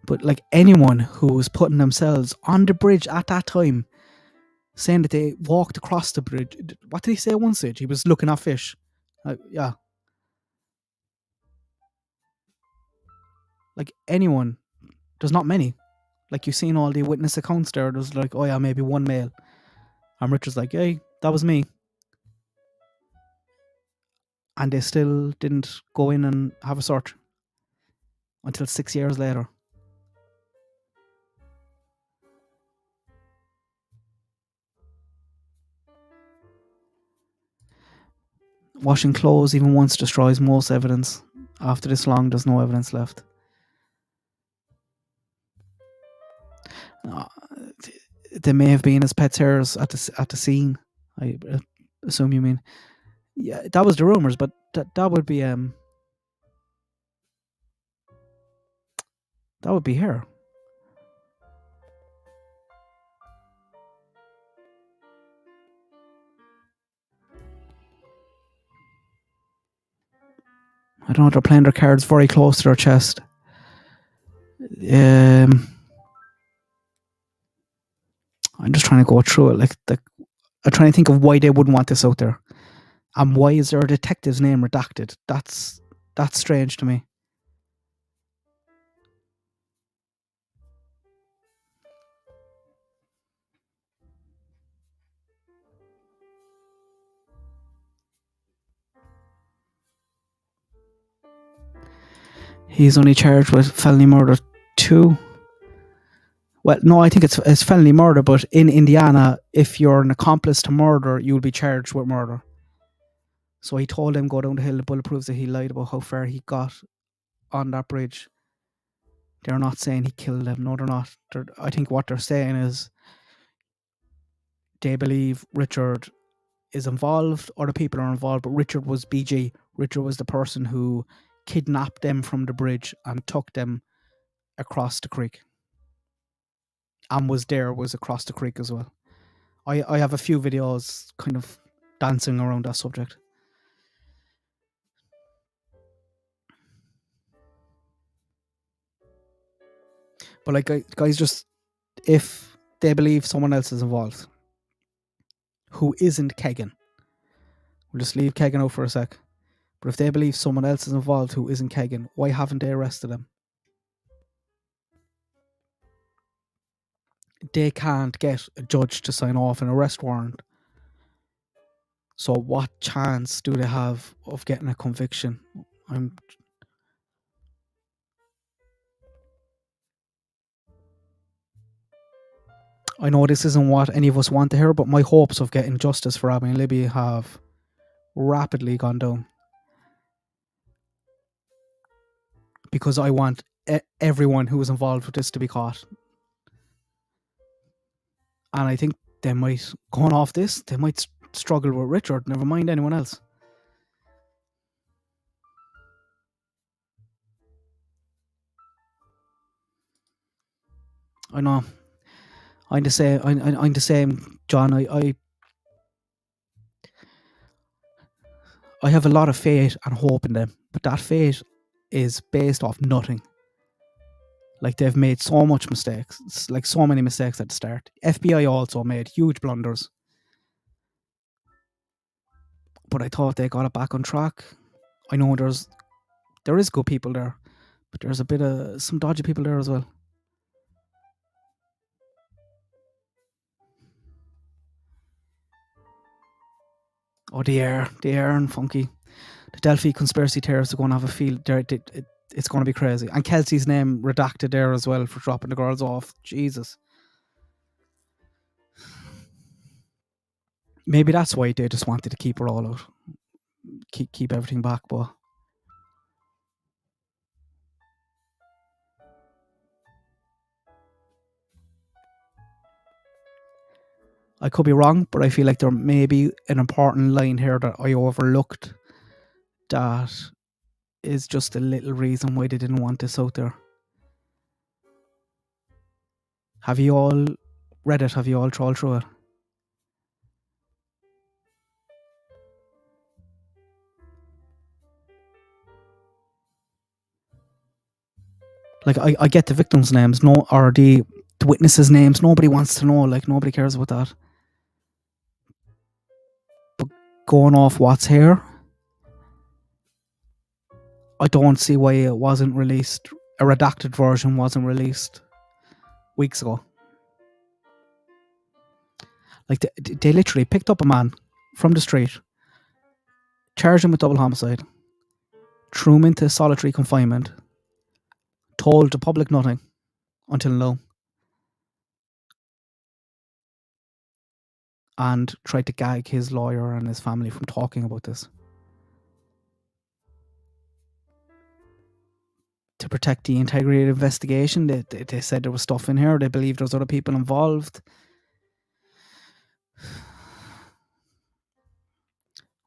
But like anyone who was putting themselves on the bridge at that time, saying that they walked across the bridge. What did he say at one stage? He was looking at fish. Yeah. Like anyone, there's not many. Like you've seen all the witness accounts there. There's like, oh yeah, maybe one male. And Richard's like, hey, that was me. And they still didn't go in and have a search until 6 years later. Washing clothes even once destroys most evidence. After this long, there's no evidence left. They may have been his pet's hairs at the scene. I assume you mean. Yeah, that was the rumors, but that would be that would be her. I don't know. They're playing their cards very close to their chest. I'm just trying to go through it. Like I'm trying to think of why they wouldn't want this out there, and why is their detective's name redacted? That's strange to me. He's only charged with felony murder 2. Well, no, I think it's felony murder, but in Indiana, if you're an accomplice to murder, you'll be charged with murder. So he told him go down the hill. The bullet proves that he lied about how far he got on that bridge. They're not saying he killed them. No, they're not. I think what they're saying is they believe Richard is involved, or the people are involved, but Richard was BG. Richard was the person who kidnapped them from the bridge and took them across the creek. And was across the creek as well. I have a few videos kind of dancing around that subject. But like, guys, just if they believe someone else is involved who isn't Kegan, we'll just leave Kegan out for a sec. But if they believe someone else is involved who isn't Kegan, why haven't they arrested him? They can't get a judge to sign off an arrest warrant. So what chance do they have of getting a conviction? I know this isn't what any of us want to hear, but my hopes of getting justice for Abby and Libby have rapidly gone down. Because I want everyone who was involved with this to be caught. And I think they might, going off this, they might struggle with Richard, never mind anyone else. I know. I'm the same. I'm the same, John. I have a lot of faith and hope in them, but that faith is based off nothing. Like, they've made so much mistakes. It's like so many mistakes at the start. FBI also made huge blunders. But I thought they got it back on track. I know there is good people there, but there's a bit of some dodgy people there as well. Oh, the air and funky. The Delphi conspiracy theorists are going to have a field. It's going to be crazy. And Kelsey's name redacted there as well for dropping the girls off. Jesus. Maybe that's why they just wanted to keep her all out. Keep everything back, but I could be wrong, but I feel like there may be an important line here that I overlooked that is just a little reason why they didn't want this out there. Have you all read it? Have you all trawled through it? Like, I get the victims' names, no, or the witnesses' names. Nobody wants to know. Like, nobody cares about that. But going off what's here, I don't see why it wasn't released. A redacted version wasn't released weeks ago. Like, they literally picked up a man from the street, charged him with double homicide, threw him into solitary confinement, told the public nothing until now, and tried to gag his lawyer and his family from talking about this. To protect the integrity of the investigation, they said there was stuff in here. They believed there was other people involved.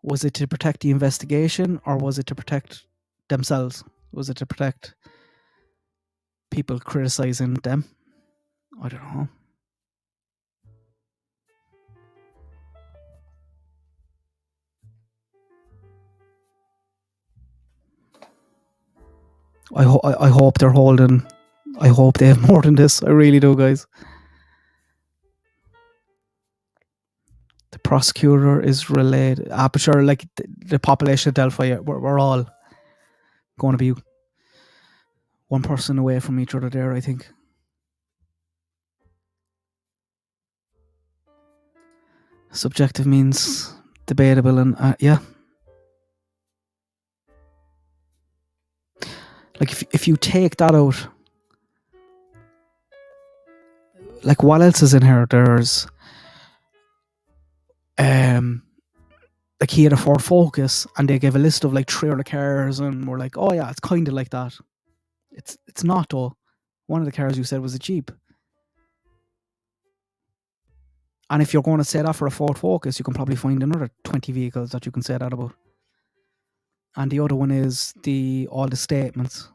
Was it to protect the investigation, or was it to protect themselves? Was it to protect people criticizing them? I don't know. I hope they're holding. I hope they have more than this. I really do, guys. The prosecutor is relayed. But sure, like the population of Delphi, we're all going to be one person away from each other there, I think. Subjective means debatable, and yeah. Like, if you take that out, like, what else is in here? There's like, he had a Ford Focus, and they gave a list of like 3 other cars, and we're like, oh yeah, it's kind of like that. It's not though. One of the cars you said was a Jeep. And if you're going to say that for a Ford Focus, you can probably find another 20 vehicles that you can say that about. And the other one is all the statements.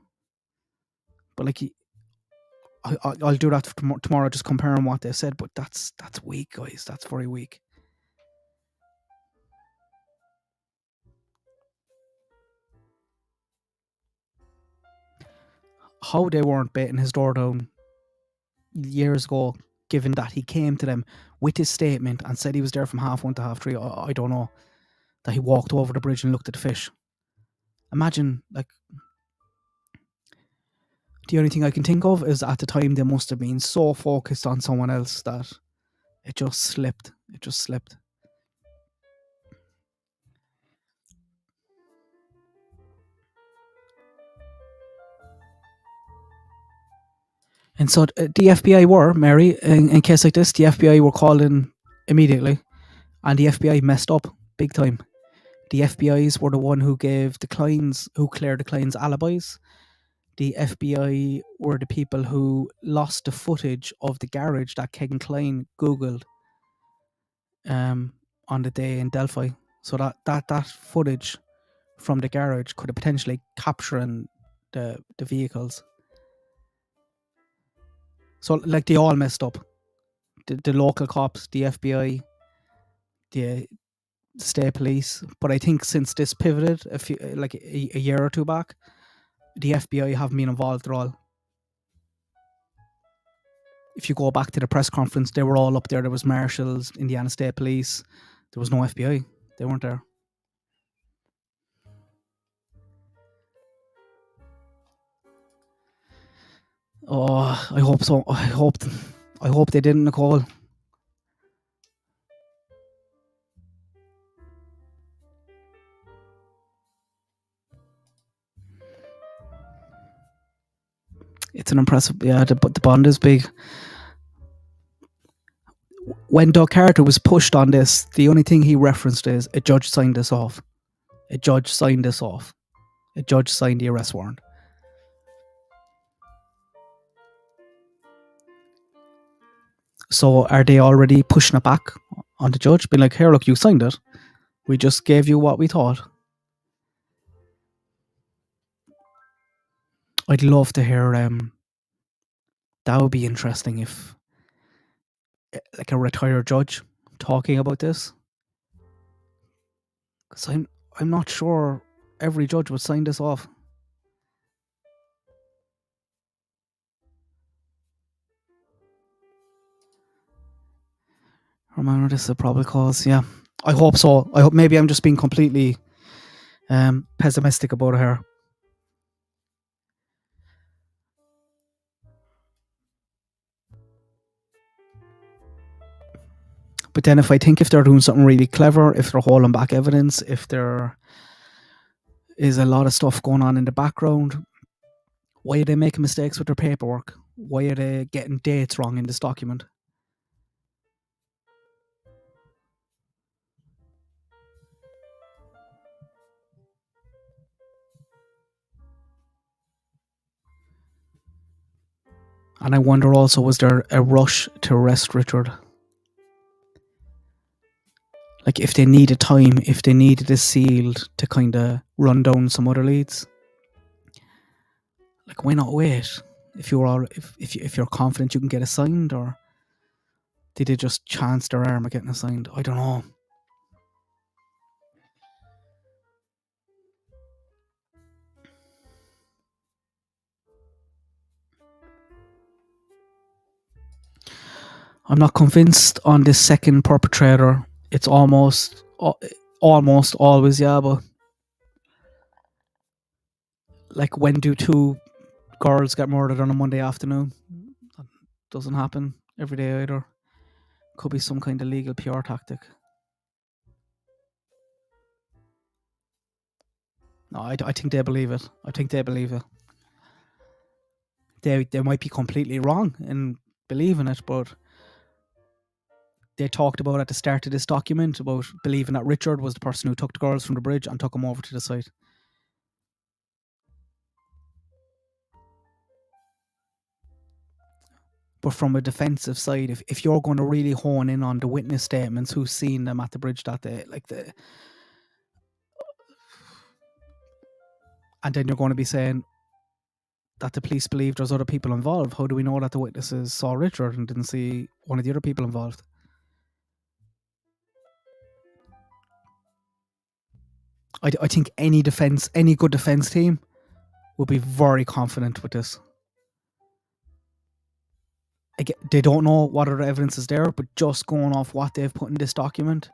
But like, I'll do that tomorrow, just comparing what they said. But that's weak, guys. That's very weak. How they weren't baiting his door down years ago, given that he came to them with his statement and said he was there from 1:30 to 3:30. I don't know. That he walked over the bridge and looked at the fish. Imagine, like, the only thing I can think of is at the time they must have been so focused on someone else that it just slipped. It just slipped. And so the FBI were, Mary, in case like this, the FBI were called in immediately, and the FBI messed up big time. The FBI's were the one who cleared the clients' alibis. The FBI were the people who lost the footage of the garage that Kegan Klein Googled on the day in Delphi. So that footage from the garage could have potentially captured the vehicles. So, like, they all messed up. The local cops, the FBI, the state police. But I think since this pivoted a year or two back, the FBI haven't been involved at all. If you go back to the press conference, they were all up there. There was marshals, Indiana State Police. There was no FBI. They weren't there. Oh, I hope so. I hope they didn't, Nicole. It's an impressive. Yeah, the bond is big. When Doug Carter was pushed on this, the only thing he referenced is a judge signed this off. A judge signed this off. A judge signed the arrest warrant. So are they already pushing it back on the judge? Being like, here, look, you signed it. We just gave you what we thought. I'd love to hear. That would be interesting if, like, a retired judge talking about this. Because I'm not sure every judge would sign this off. Remember, this is a probable cause. Yeah, I hope so. I hope. Maybe I'm just being completely pessimistic about it here. But then if I think if they're doing something really clever, if they're holding back evidence, if there is a lot of stuff going on in the background, why are they making mistakes with their paperwork? Why are they getting dates wrong in this document? And I wonder also, was there a rush to arrest Richard? Like, if they needed time, if they needed this sealed to kind of run down some other leads, like, why not wait? If you're confident you can get assigned, or did they just chance their arm at getting assigned? I don't know. I'm not convinced on this second perpetrator. It's almost always, yeah, but like, when do two girls get murdered on a Monday afternoon? That doesn't happen every day either. Could be some kind of legal PR tactic. No, I think they believe it. I think they believe it. They might be completely wrong in believing it, but they talked about at the start of this document about believing that Richard was the person who took the girls from the bridge and took them over to the site. But from a defensive side, if you're going to really hone in on the witness statements, who's seen them at the bridge that day, and then you're going to be saying that the police believe there's other people involved. How do we know that the witnesses saw Richard and didn't see one of the other people involved? I think any good defense team will be very confident with this. Again, they don't know what other evidence is there, but just going off what they've put in this document,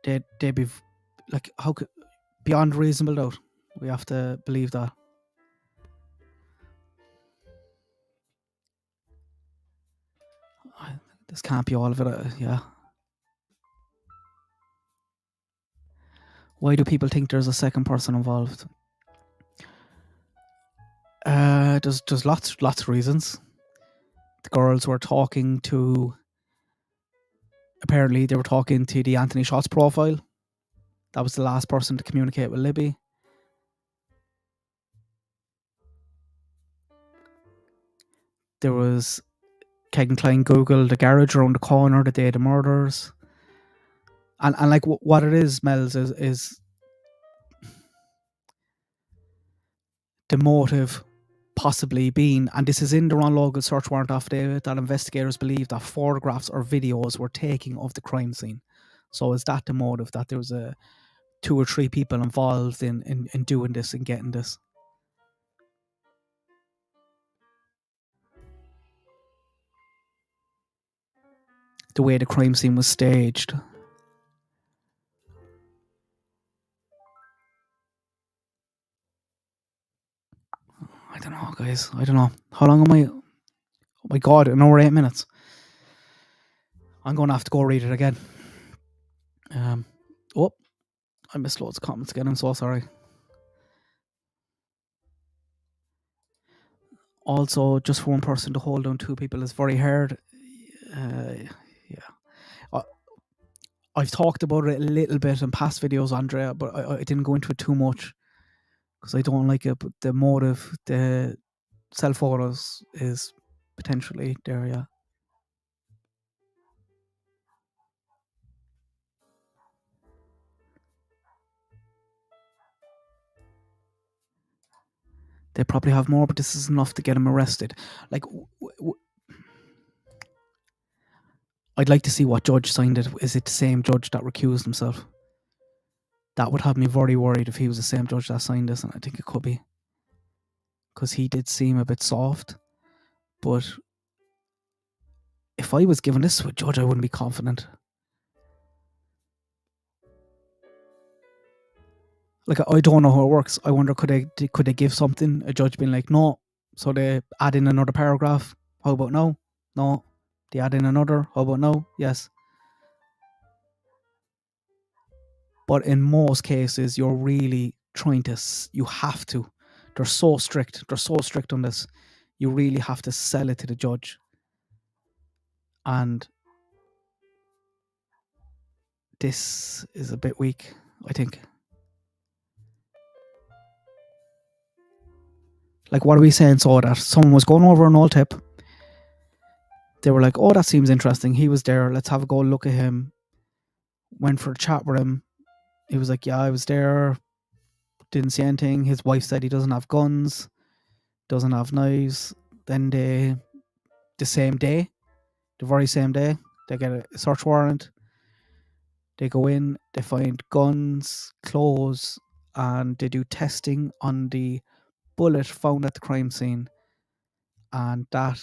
they'd be like, how could, beyond reasonable doubt, we have to believe that. This can't be all of it. Yeah. Why do people think there's a second person involved? There's lots of reasons. The girls were talking to. Apparently, they were talking to the Anthony Shots profile. That was the last person to communicate with Libby. There was Kegan Klein Googled the garage around the corner the day of the murders. And like, what it is, Mel's, is the motive possibly being, and this is in the Ron Logan search warrant affidavit, that investigators believe that photographs or videos were taken of the crime scene. So is that the motive, that there was 2 or 3 people involved in doing this and getting this? The way the crime scene was staged. I don't know, guys. I don't know. How long am I? Oh my God, an hour 8 minutes. I'm going to have to go read it again. Oh, I missed loads of comments again. I'm so sorry. Also, just for one person to hold down 2 people is very hard. Yeah. I've talked about it a little bit in past videos, Andrea, but I didn't go into it too much because I don't like it. But the motive, the cell photos, is potentially there, yeah. They probably have more, but this is enough to get him arrested. Like, I'd like to see what judge signed it. Is it the same judge that recused himself? That would have me very worried if he was the same judge that signed this, and I think it could be. Because he did seem a bit soft, but if I was given this to a judge, I wouldn't be confident. Like, I don't know how it works. I wonder, could they give something, a judge being like, no, so they add in another paragraph? How about no? No. They add in another? How about no? Yes. But in most cases, you're really trying to, you have to. They're so strict. They're so strict on this. You really have to sell it to the judge. And this is a bit weak, I think. Like, what are we saying? So that someone was going over an old tip. They were like, oh, that seems interesting. He was there. Let's have a go look at him. Went for a chat with him. He was like, yeah, I was there. Didn't see anything. His wife said he doesn't have guns, doesn't have knives. Then the same day, the very same day, they get a search warrant. They go in, they find guns, clothes, and they do testing on the bullet found at the crime scene. And that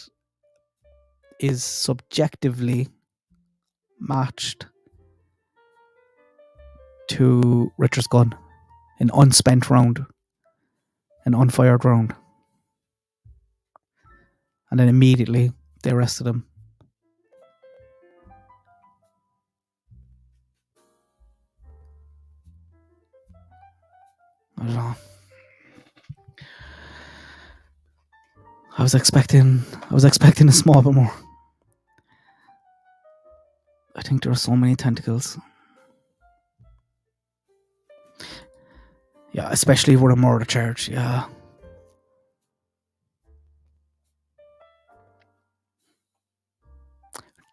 is subjectively matched to Richard's gun. An unspent round. An unfired round. And then immediately they arrested him. I don't know. I was expecting a small bit more. I think there are so many tentacles. Yeah, especially with a murder charge, yeah.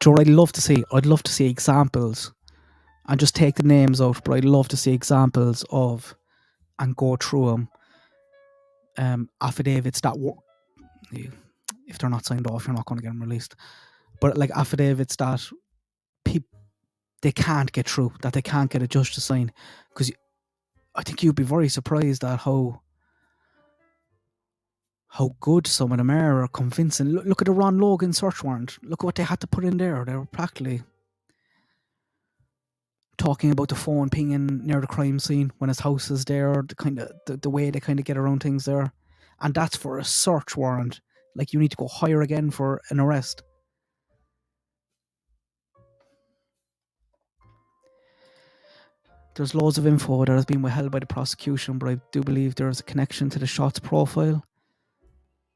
Sure, I'd love to see examples and just take the names out, but I'd love to see examples of and go through them. Affidavits that if they're not signed off, you're not going to get them released. But like affidavits that they can't get through, that they can't get a judge to sign, because I think you'd be very surprised at how good some of them are convincing. Look at the Ron Logan search warrant. Look what they had to put in there. They were practically talking about the phone pinging near the crime scene when his house is there, the way they kind of get around things there. And that's for a search warrant. Like, you need to go higher again for an arrest. There's loads of info that has been withheld by the prosecution, but I do believe there is a connection to the shots profile,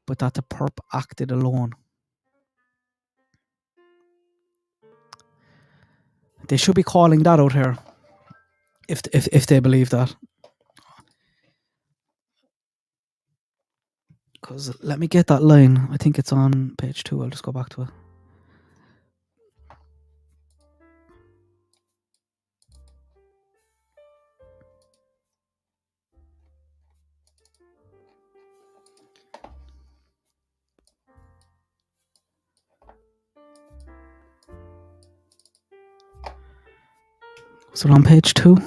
but that the perp acted alone. They should be calling that out here, if they believe that. Because let me get that line. I think it's on page 2. I'll just go back to it. Was it on page 2?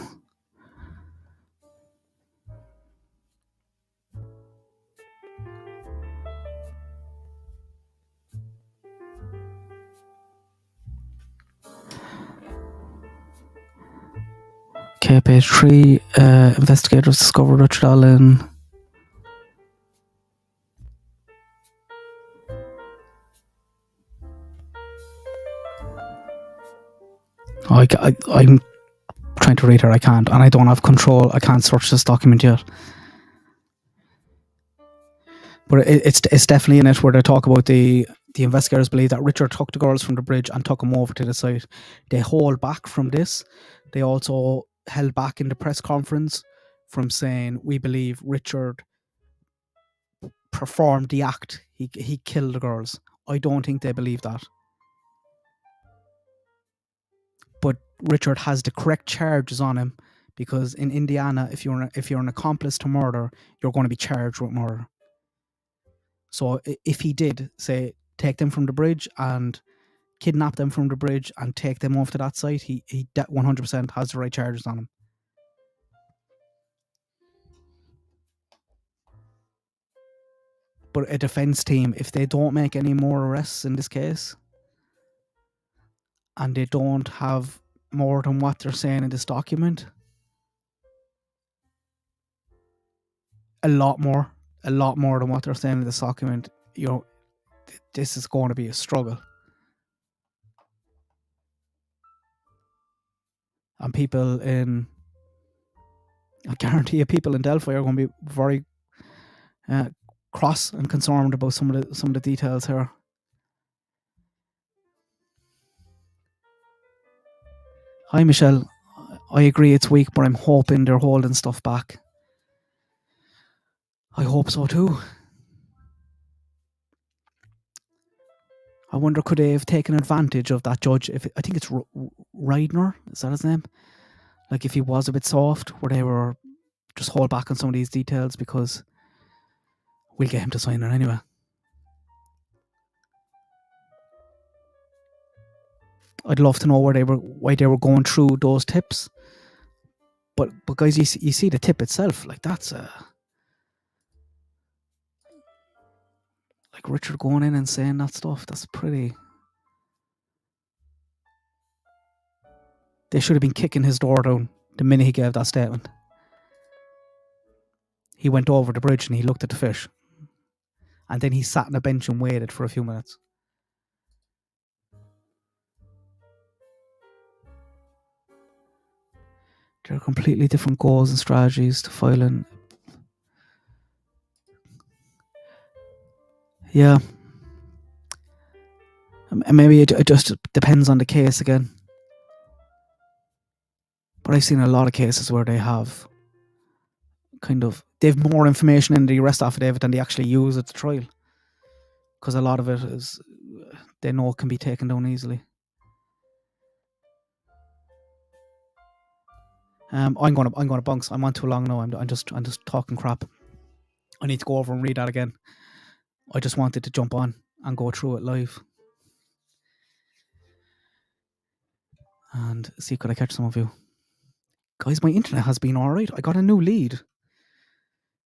Okay, page 3. Investigators discovered Richard Allen. I'm trying to read her. I can't, and I don't have control. I can't search this document yet. But it's definitely in it where they talk about the investigators believe that Richard took the girls from the bridge and took them over to the site. They hold back from this. They also held back in the press conference from saying, we believe Richard performed the act. He killed the girls. I don't think they believe that. But Richard has the correct charges on him, because in Indiana, if you're an accomplice to murder, you're going to be charged with murder. So if he did, say, take them from the bridge and kidnap them from the bridge and take them off to that site, he 100% has the right charges on him. But a defense team, if they don't make any more arrests in this case, and they don't have more than what they're saying in this document, a lot more than what they're saying in this document, this is going to be a struggle. And I guarantee you, people in Delphi are going to be very cross and concerned about some of the details here. Hi, Michelle. I agree it's weak, but I'm hoping they're holding stuff back. I hope so too. I wonder, could they have taken advantage of that judge? I think it's Reidner, is that his name? Like, if he was a bit soft, where they were just hold back on some of these details because we'll get him to sign it anyway. I'd love to know why they were going through those tips. But guys, you see the tip itself, like that's like Richard going in and saying that stuff. That's pretty. They should have been kicking his door down the minute he gave that statement. He went over the bridge and he looked at the fish, and then he sat on a bench and waited for a few minutes. There are completely different goals and strategies to filing. Yeah. And maybe it just depends on the case again. But I've seen a lot of cases where they have they've more information in the arrest affidavit than they actually use at the trial. Because a lot of it is, they know it can be taken down easily. I'm gonna bunks. I'm on too long now. I'm just talking crap. I need to go over and read that again. I just wanted to jump on and go through it live and see could I catch some of you. Guys, my internet has been alright. I got a new lead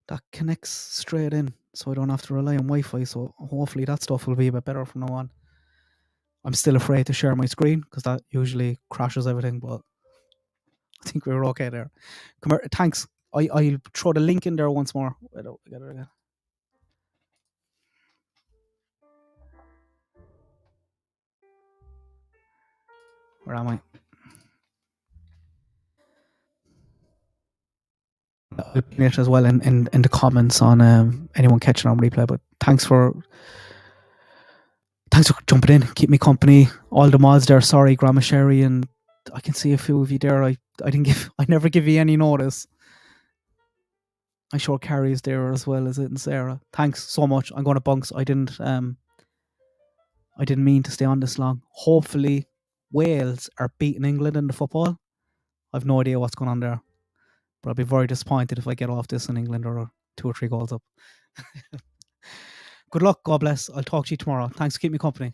that connects straight in, so I don't have to rely on Wi-Fi. So hopefully that stuff will be a bit better from now on. I'm still afraid to share my screen because that usually crashes everything, but I think we were okay there. Come here, thanks. I'll throw the link in there once more. Wait, I get it again. Where am I? I'll pin it as well in the comments on anyone catching on replay. But thanks for jumping in. Keep me company. All the mods there. Sorry, Grandma Sherry, and I can see a few of you there. I never give you any notice. I'm sure Carrie's there as well as it and Sarah. Thanks so much. I'm going to bunks. I didn't mean to stay on this long. Hopefully Wales are beating England in the football. I've no idea what's going on there. But I'll be very disappointed if I get off this in England or 2 or 3 goals up. Good luck. God bless. I'll talk to you tomorrow. Thanks. Keep me company.